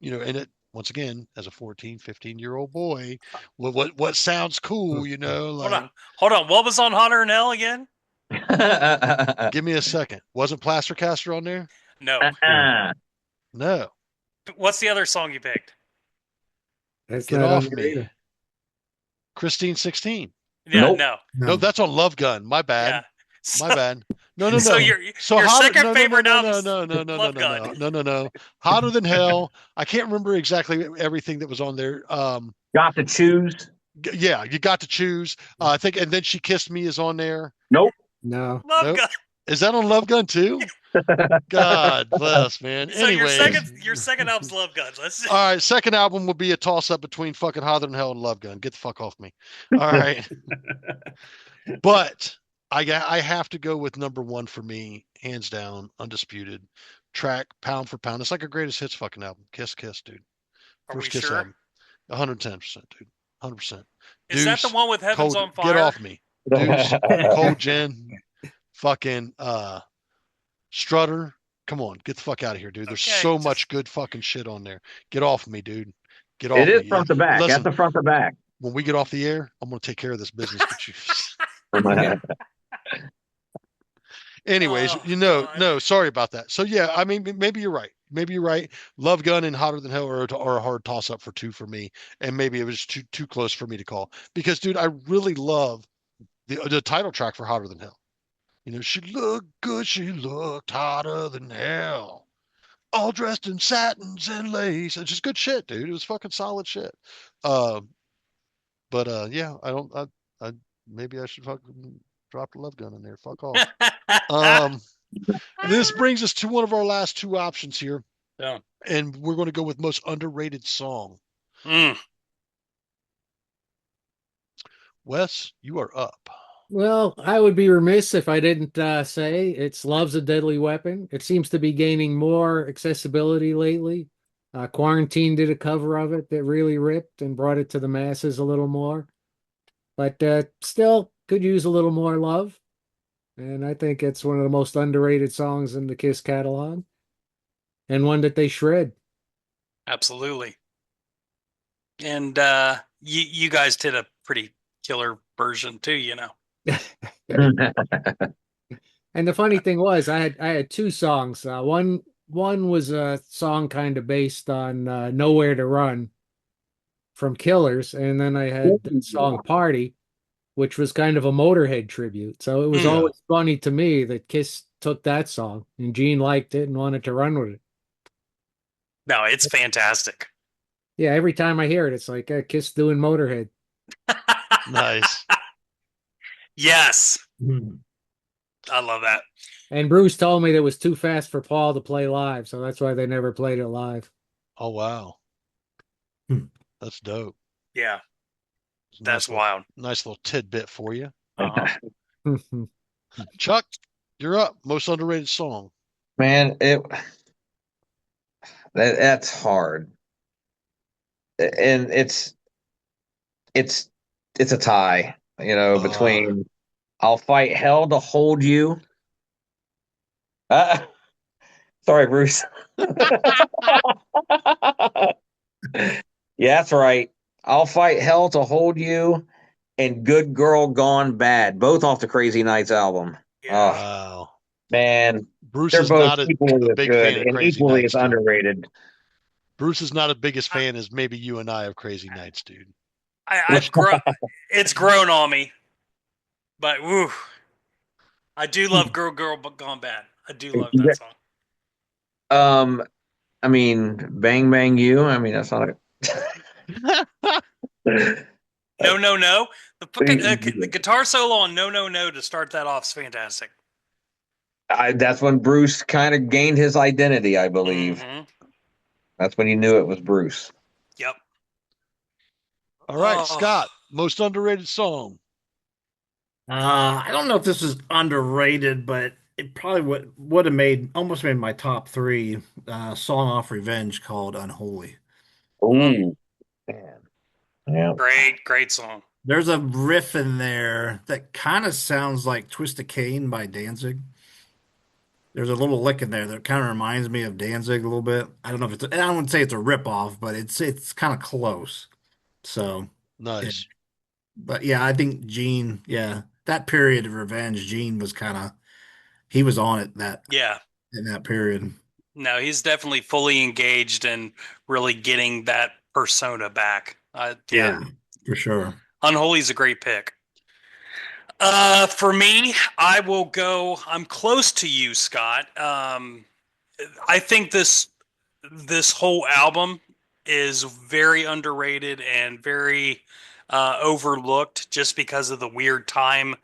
and it once again, as a 14, 15-year-old boy, what sounds cool, like. Hold on. What was on Hotter Than Hell again? Give me a second. Wasn't Plaster Caster on there? No. No. What's the other song you picked? That's Get not off on me. either. Christine 16. Yeah, Nope. No, that's on Love Gun. My bad. Yeah. So, My bad. No. So your second favorite album? No. Hotter Than Hell. I can't remember exactly everything that was on there. Got to choose. Yeah, you got to choose. I think, and then She Kissed Me is on there. Nope. No. Love Nope. Gun. Is that on Love Gun too? God bless, man. So Anyways. your second album's Love Gun. All right, second album would be a toss-up between fucking Hotter Than Hell and Love Gun. Get the fuck off me. All right. But I have to go with number 1 for me, hands down, undisputed. Track, pound for pound. It's like a greatest hits fucking album. Kiss, dude. Are First we Kiss sure? album. 110%, dude. 100%. Is that the one with Heaven's on Fire? Get off me. Deuce, Cold Gin, fucking Strutter. Come on, get the fuck out of here, dude. There's so much good fucking shit on there. Get off me, dude. Get off me. It is front to back. Listen, At the front to back. when we get off the air, I'm going to take care of this business with you. Anyways, God. no, sorry about that. So yeah, I mean, maybe you're right. Maybe you're right. Love Gun and Hotter Than Hell are a hard toss up for 2 for me, and maybe it was too close for me to call, because, dude, I really love the title track for Hotter Than Hell. She looked good. She looked hotter than hell, all dressed in satins and lace. It's just good shit, dude. It was fucking solid shit. Yeah, I maybe I should fucking drop the Love Gun in there. Fuck off. This brings us to one of our last 2 options here. Yeah. And we're going to go with most underrated song. Wes, you are up. Well, I would be remiss if I didn't say it's Love's a Deadly Weapon. It seems to be gaining more accessibility lately. Quarantine did a cover of it that really ripped and brought it to the masses a little more. but still could use a little more love. And I think it's one of the most underrated songs in the Kiss catalog, and one that they shred. Absolutely. And you guys did a pretty killer version too, you know. And the funny thing was, I had two songs. One was a song kind of based on "Nowhere to Run" from Killers, and then I had the song "Party," which was kind of a Motorhead tribute. So it was Hmm. always funny to me that Kiss took that song and Gene liked it and wanted to run with it. No, it's fantastic. Yeah, every time I hear it, it's like Kiss doing Motorhead. Nice. Yes, Hmm. I love that. And Bruce told me that it was too fast for Paul to play live, so that's why they never played it live. Oh, wow. Hmm. That's dope. Yeah, It's a that's nice little, wild. nice little tidbit for you. Uh-huh. Chuck, you're up. Most underrated song. Man, that's hard, and it's it's a tie, between "I'll Fight Hell to Hold You." Uh, Sorry, Bruce. Yeah, that's right. "I'll Fight Hell to Hold You" and "Good Girl Gone Bad," both off the Crazy Nights album. Yeah. Oh Wow. man, Bruce they're is both not a equally as big good fan of and Crazy equally as Nights, dude. underrated. Bruce is not as biggest I, fan as maybe you and I of Crazy Nights, dude. I've grown. It's grown on me, but woo, I do love "Girl but Gone Bad." I do love that song. Um, I mean, "Bang Bang You." I mean, that's not a. No, no, no. The fucking the guitar solo on "No, No, No" to start that off is fantastic. That's when Bruce kind of gained his identity, I believe. Hmm. That's when you knew it was Bruce. Yep. All right, Oh, Scott, most underrated song. I don't know if this is underrated, but it probably would have almost made my top three. Song off Revenge called "Unholy." Ooh, man. Yeah. great song. There's a riff in there that kind of sounds like "Twist of Cain" by Danzig. There's a little lick in there that kind of reminds me of Danzig a little bit. I don't know if it's, I wouldn't say it's a rip off, but it's kind of close. So, yeah. Nice. But yeah, I think Gene, yeah, that period of Revenge, Gene was he was on it Yeah. in that period. No, he's definitely fully engaged and really getting that persona back. Yeah. Yeah, for sure. Unholy's a great pick. For me, I will go. I'm close to you, Scott. I think this whole album is very underrated and very overlooked just because of the weird time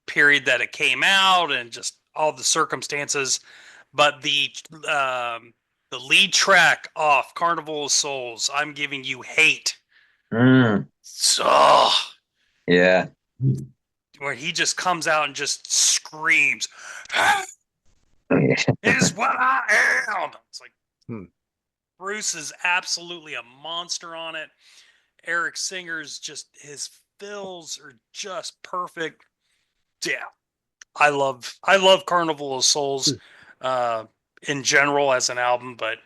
period that it came out and just all the circumstances. But the lead track off Carnival of Souls, I'm giving you Hate. Mm, So yeah. where he just comes out and just screams, "Is what I am." It's like Bruce is absolutely a monster on it. Eric Singer's just his fills are just perfect. Yeah, I love Carnival of Souls in general as an album, but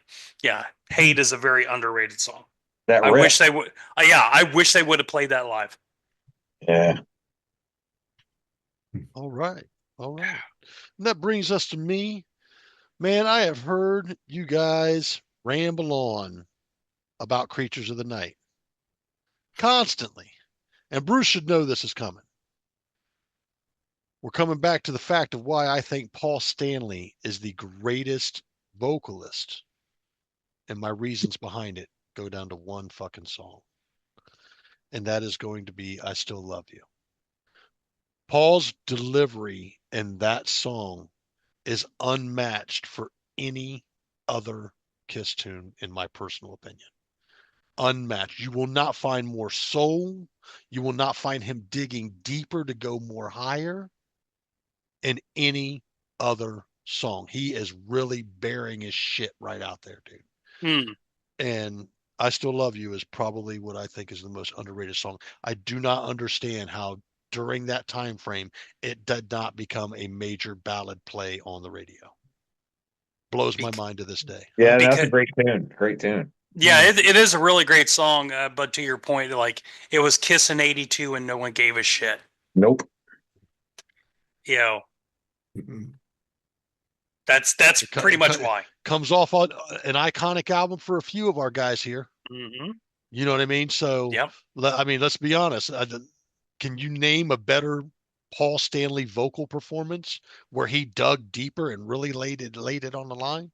yeah, Hate is a very underrated song. That I wish riff. they would. Yeah, I wish they would have played that live. Yeah. All right. All right. And that brings us to me. Man, I have heard you guys ramble on about Creatures of the Night constantly. And Bruce should know this is coming. We're coming back to the fact of why I think Paul Stanley is the greatest vocalist, and my reasons behind it go down to one fucking song. And that is going to be I Still Love You. Paul's delivery in that song is unmatched for any other Kiss tune, in my personal opinion. Unmatched. You will not find more soul. You will not find him digging deeper to go more higher in any other song. He is really bearing his shit right out there, dude. Hmm. And I Still Love You is probably what I think is the most underrated song. I do not understand how during that time frame it did not become a major ballad play on the radio. Blows my mind to this day. Yeah, that's Because- a great tune. Great tune. Yeah, it is a really great song. But to your point, like it was Kiss in '82 and no one gave a shit. Nope. You know, Mhm. that's It co- pretty it much co- why. Comes off on an iconic album for a few of our guys here. Mm-hmm. You know what I mean? So, Yep. I mean, let's be honest. Can you name a better Paul Stanley vocal performance where he dug deeper and really laid it on the line?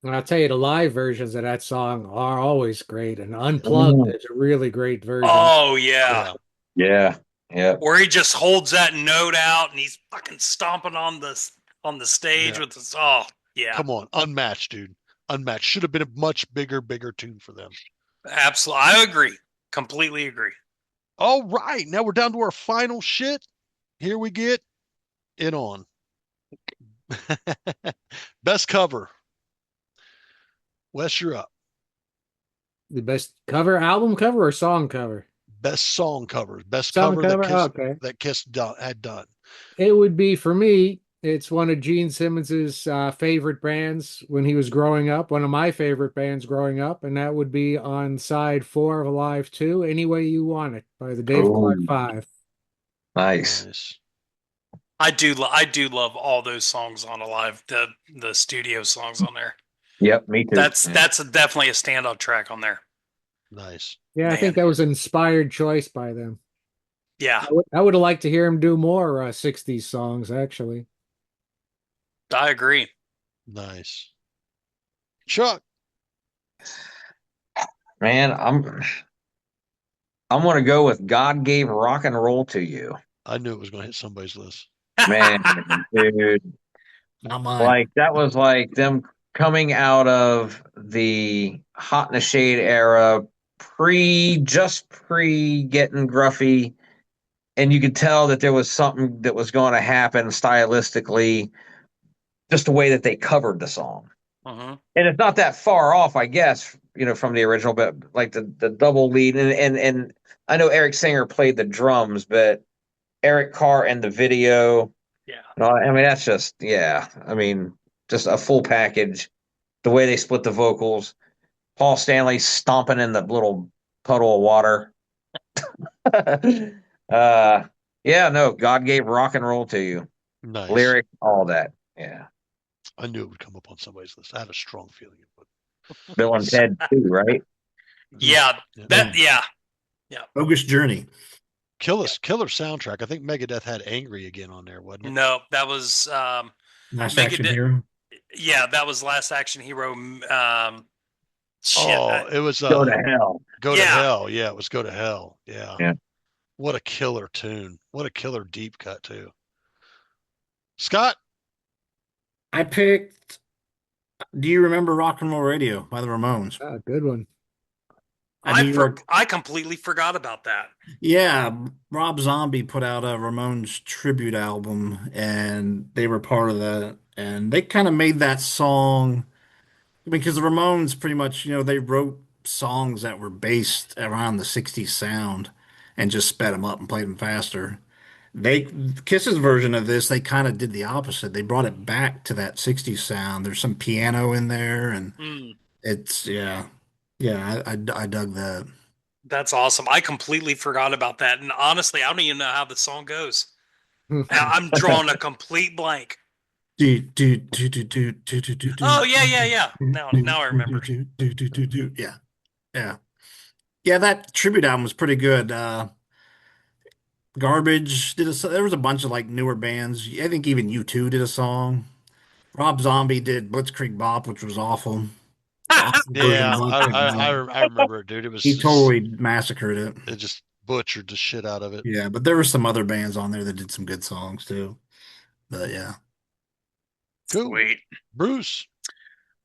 And I'll tell you, the live versions of that song are always great, and Unplugged is a really great version. Oh yeah. Yeah. Yeah. Where he just holds that note out and he's fucking stomping on the stage Yeah. with this. Oh yeah, Come on, unmatched, dude. Unmatched. Should have been a much bigger tune for them. absolutely. I agree. Completely agree. All right, now we're down to our final shit. Here we get it on. Best cover. Wes, you're up. The best cover, album cover, or song cover? Best song covers. Best Song cover cover? Okay. that Kiss had done. It would be, for me, it's one of Gene Simmons's favorite bands when he was growing up, one of my favorite bands growing up, and that would be on side 4 of Alive 2, Any Way You Want It, by the Dave Clark Ooh. 5. Nice. Nice. I do love all those songs on Alive, the studio songs on there. Yep, me too. That's Yeah. definitely a standout track on there. Nice. Yeah, I Man. think that was an inspired choice by them. Yeah, I would have liked to hear him do more 60s songs, actually. I agree. Nice. Chuck. Man, I'm gonna go with God Gave Rock and Roll to You. I knew it was going to hit somebody's list. Man, dude. Not mine. Like that was like them coming out of the Hot in the Shade era, just pre getting gruffy, and you could tell that there was something that was going to happen stylistically, just the way that they covered the song. Mhm. And it's not that far off, I guess, from the original, but like the double lead, and I know Eric Singer played the drums, but Eric Carr and the video. Yeah. No, I mean that's just I mean just a full package. The way they split the vocals, Paul Stanley stomping in the little puddle of water. Yeah, no, God gave rock and roll to you. Nice. Lyric, all that. Yeah, I knew it would come up on somebody's list. I had a strong feeling it would. Bill and Ted too, right? Yeah, Yeah. Bogus Journey. Killer soundtrack. I think Megadeth had Angry Again on there, wasn't it? no, that was Last Megadeth- Action Hero. yeah, that was Last Action Hero. Shit, Oh, it was Go to hell. Go to Yeah. Hell. Yeah, it was Go to Hell. Yeah. Yeah. What a killer tune. What a killer deep cut too. Scott? I picked Do You Remember Rock and Roll Radio by the Ramones? Good one. I completely forgot about that. Yeah, Rob Zombie put out a Ramones tribute album, and they were part of that. And they kind of made that song because the Ramones pretty much, they wrote songs that were based around the 60s sound and just sped them up and played them faster. Kiss's version of this, they kind of did the opposite. They brought it back to that 60s sound. There's some piano in there, and Mm, it's, I dug that. that's awesome. I completely forgot about that. And honestly, I don't even know how the song goes. I'm drawing a complete blank. Do, do, do, do, do, do, do, do, Oh, do, yeah. Now I remember. Yeah. Yeah. Yeah, that tribute album was pretty good. Garbage there was a bunch of like newer bands. I think even U2 did a song. Rob Zombie did Blitzkrieg Bop, which was awful. Awful version Yeah, of Blitzkrieg Bop. I remember it, dude. It was He totally massacred it. it just butchered the shit out of it. Yeah, but there were some other bands on there that did some good songs too. But yeah. Cool. Sweet. Bruce.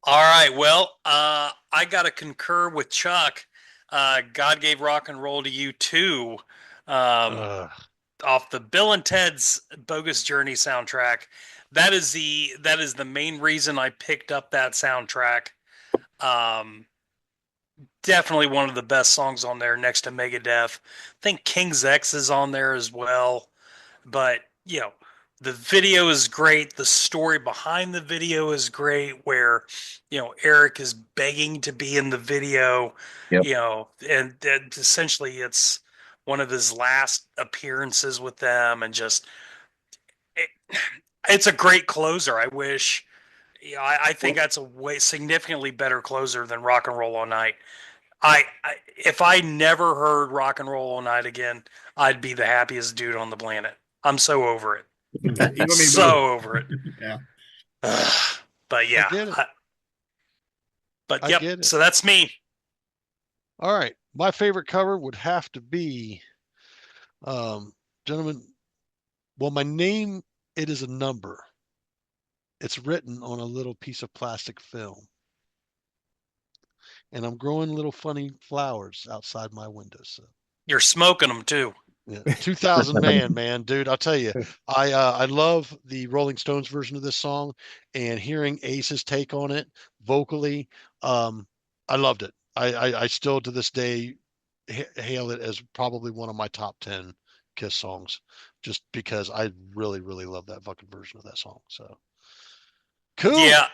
All right. Well, I got to concur with Chuck. God gave rock and roll to you too. Off the Bill and Ted's Bogus Journey soundtrack. That is the main reason I picked up that soundtrack. definitely one of the best songs on there next to Megadeth. I think King's X is on there as well. But, the video is great. The story behind the video is great, where, Eric is begging to be in the video, Yep. And essentially it's one of his last appearances with them, and just, it's a great closer. I wish, I think that's a way significantly better closer than Rock and Roll All Night. If I never heard Rock and Roll All Night again, I'd be the happiest dude on the planet. I'm so over it. You and me So both. over it. Yeah. But yeah. I get it. But I yep. get it. So that's me. All right. My favorite cover would have to be, gentlemen, well, my name, it is a number. It's written on a little piece of plastic film. And I'm growing little funny flowers outside my windowsill. You're smoking them too. Yeah, 2000 man, dude. I'll tell you, I love the Rolling Stones version of this song, and hearing Ace's take on it vocally, I loved it. I still to this day hail it as probably one of my top 10 Kiss songs, just because I really, really love that fucking version of that song. So cool. Yeah.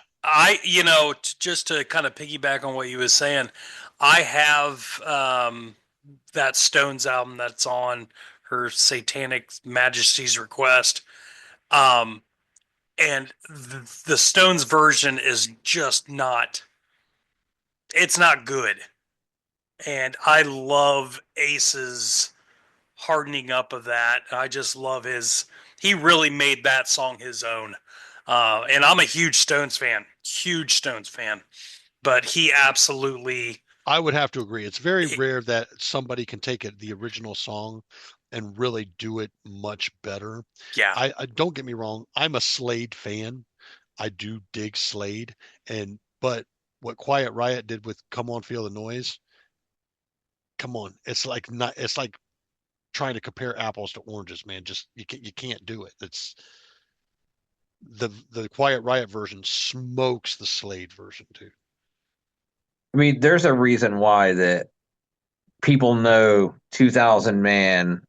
Just to kind of piggyback on what you was saying, I have that Stones album that's on Her Satanic Majesty's Request. And the Stones version is just it's not good. And I love Ace's hardening up of that. I just love he really made that song his own. And I'm a huge Stones fan, but he absolutely. I would have to agree. It's very rare that somebody can take the original song and really do it much better. Yeah. I don't get me wrong. I'm a Slade fan. I do dig Slade, but what Quiet Riot did with "Come On, Feel the Noise," come on, it's like trying to compare apples to oranges, man. Just you can't do it. It's the Quiet Riot version smokes the Slade version too. I mean, there's a reason why that people know 2000 Man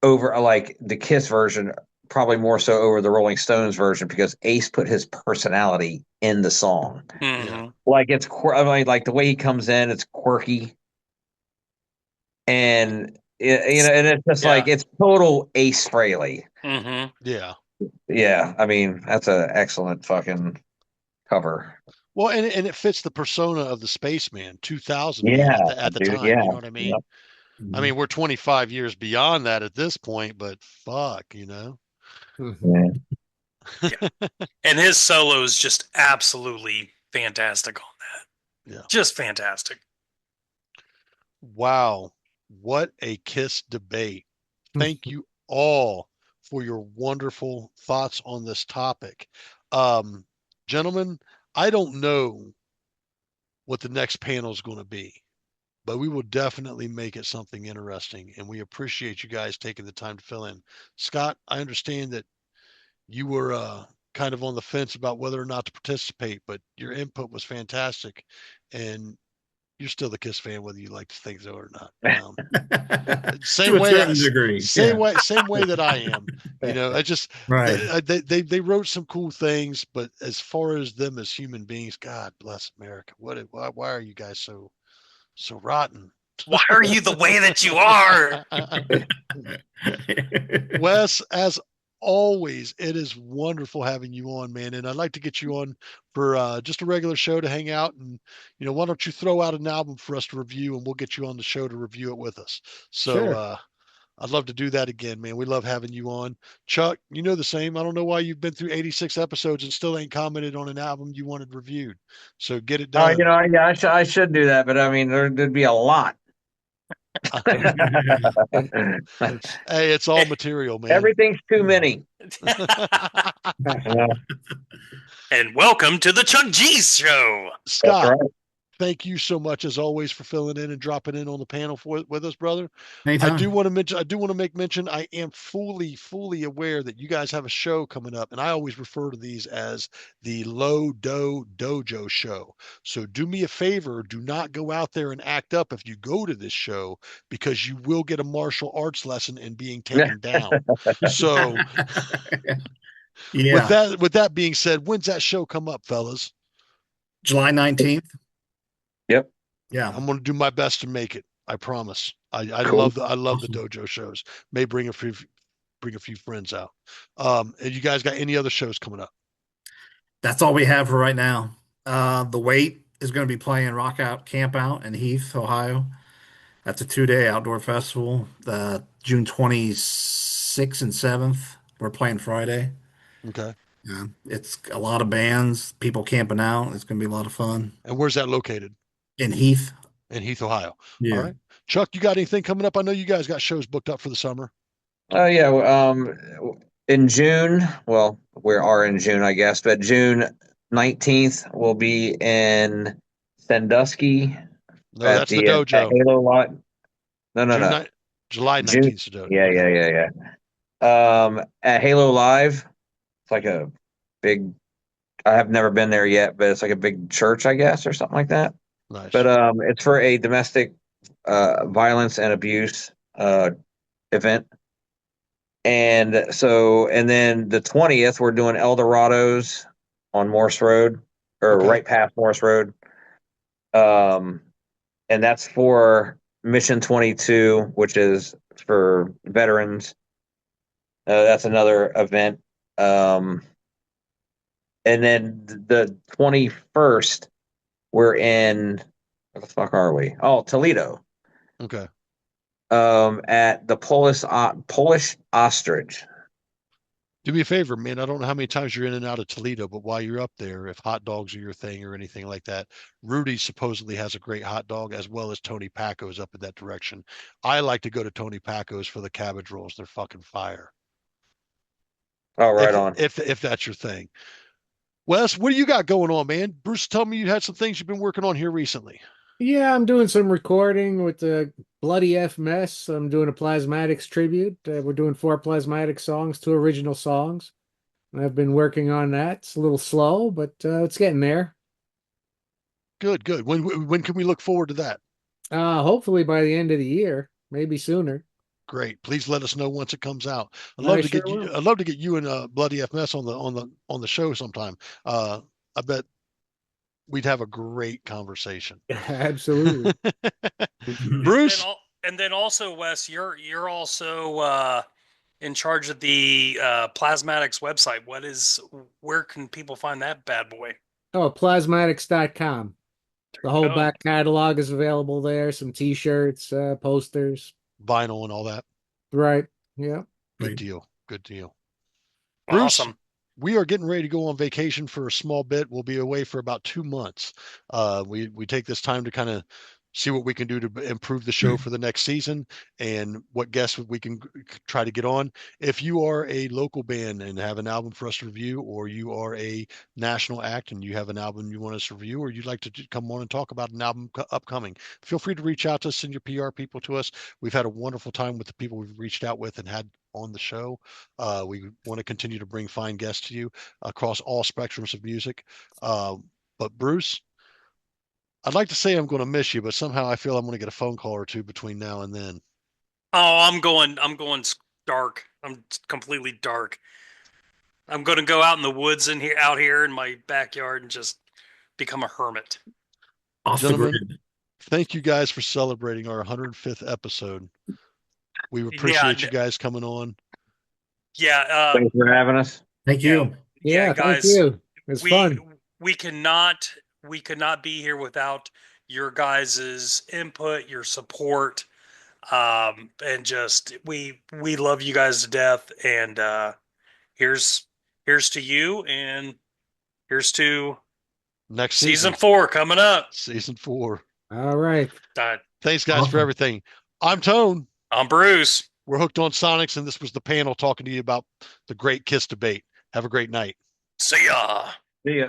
over like the Kiss version, probably more so over the Rolling Stones version, because Ace put his personality in the song. Mm-hmm. Like like the way he comes in, it's quirky, and and it's just like it's total Ace Frehley. Mm-hmm. Yeah. Yeah, I mean that's an excellent fucking cover. Well, and it fits the persona of the spaceman, 2000 at the dude, time. yeah. You know what I mean? Yep. I mean, we're 25 years beyond that at this point, but fuck, Yeah. And his solo is just absolutely fantastic on that. Yeah. Just fantastic. Wow. What a Kiss debate. Thank you all for your wonderful thoughts on this topic. Gentlemen, I don't know what the next panel is going to be, but we will definitely make it something interesting, and we appreciate you guys taking the time to fill in. Scott, I understand that you were kind of on the fence about whether or not to participate, but your input was fantastic, and you're still the Kiss fan, whether you like to think so or not. Same way that I am. I just they wrote some cool things, but as far as them as human beings, God bless America. Why are you guys so rotten? Why are you the way that you are? Wes, as always, it is wonderful having you on, man. And I'd like to get you on for just a regular show to hang out. And, why don't you throw out an album for us to review, and we'll get you on the show to review it with us. So Sure. I'd love to do that again, man. We love having you on. Chuck, the same. I don't know why you've been through 86 episodes and still ain't commented on an album you wanted reviewed. So get it done. I should do that, but I mean, there'd be a lot. Hey, it's all material, man. Everything's too many. And welcome to the Chuck G Show. Scott, thank you so much as always for filling in and dropping in on the panel with us, brother. Anytime. I do want to make mention, I am fully aware that you guys have a show coming up, and I always refer to these as the Low Do Dojo show. So do me a favor, do not go out there and act up if you go to this show, because you will get a martial arts lesson in being taken down. So Yeah. with that being said, when's that show come up, fellas? July 19th. Yep. Yeah. I'm going to do my best to make it. I promise. I Cool. love the Awesome. dojo shows. May bring a few friends out. And you guys got any other shows coming up? That's all we have for right now. The Wait is going to be playing Rock Out Camp Out in Heath, Ohio. That's a 2-day outdoor festival. June 26th and 7th. We're playing Friday. Okay. Yeah, it's a lot of bands, people camping out. It's going to be a lot of fun. And where's that located? In Heath. In Heath, Ohio. Yeah. All right. Chuck, you got anything coming up? I know you guys got shows booked up for the summer. Oh yeah. In June, well, we are in June, I guess, but June 19th we'll be in Sandusky No, at that's the at dojo. Halo lot. No, no, June no. ni- July June. 19th. is the dojo. Yeah, Okay. yeah. At Halo Live, it's like a big. I have never been there yet, but it's like a big church, I guess, or something like that. Nice. But it's for a domestic violence and abuse event. And then the 20th, we're doing Eldorados on Morse Road, or Okay. right past Morse Road. And that's for Mission 22, which is for veterans. That's another event. And then the 21st, we're in, where the fuck are we? Oh, Toledo. Okay. At the Polish Ostrich. Do me a favor, man. I don't know how many times you're in and out of Toledo, but while you're up there, if hot dogs are your thing or anything like that, Rudy supposedly has a great hot dog, as well as Tony Paco's up in that direction. I like to go to Tony Paco's for the cabbage rolls. They're fucking fire. Oh, right if, on. If that's your thing. Wes, what do you got going on, man? Bruce, tell me you had some things you've been working on here recently. Yeah, I'm doing some recording with the Bloody F Mess. I'm doing a Plasmatics tribute. We're doing 4 Plasmatics songs, 2 original songs. I've been working on that. It's a little slow, but it's getting there. Good, good. When can we look forward to that? Hopefully by the end of the year, maybe sooner. Great. Please let us know once it comes out. I'd I love to sure get you. will. I'd love to get you and Bloody FMS on the show sometime. I bet we'd have a great conversation. Absolutely. Bruce, And then also, Wes, you're also in charge of the Plasmatics website. Where can people find that bad boy? Oh, plasmatics.com. The whole go. back catalog is available there. Some t-shirts, posters. vinyl and all that. Right. Yeah. Good Right. deal. Good deal. Bruce, Awesome. we are getting ready to go on vacation for a small bit. We'll be away for about 2 months. We take this time to kind of see what we can do to improve the show for the next season and what guests we can try to get on. If you are a local band and have an album for us to review, or you are a national act and you have an album you want us to review, or you'd like to come on and talk about an album upcoming, feel free to reach out to us, send your PR people to us. We've had a wonderful time with the people we've reached out with and had on the show. We want to continue to bring fine guests to you across all spectrums of music. But Bruce, I'd like to say I'm going to miss you, but somehow I feel I'm going to get a phone call or two between now and then. Oh, I'm going dark. I'm completely dark. I'm going to go out in the woods out here in my backyard and just become a hermit. Off the Gentlemen, grid. thank you guys for celebrating our 105th episode. We appreciate you guys coming on. Yeah. Thanks for having us. Thank you. Yeah, guys. thank you. It's fun. We could not be here without your guys' input, your support, and just we love you guys to death. And here's to you, and here's to Next season 4 coming up. Season 4. All right. Thanks, guys, for Awesome. everything. I'm Tone. I'm Bruce. We're Hooked on Sonics, and this was the panel talking to you about the great Kiss debate. Have a great night. See ya. See ya.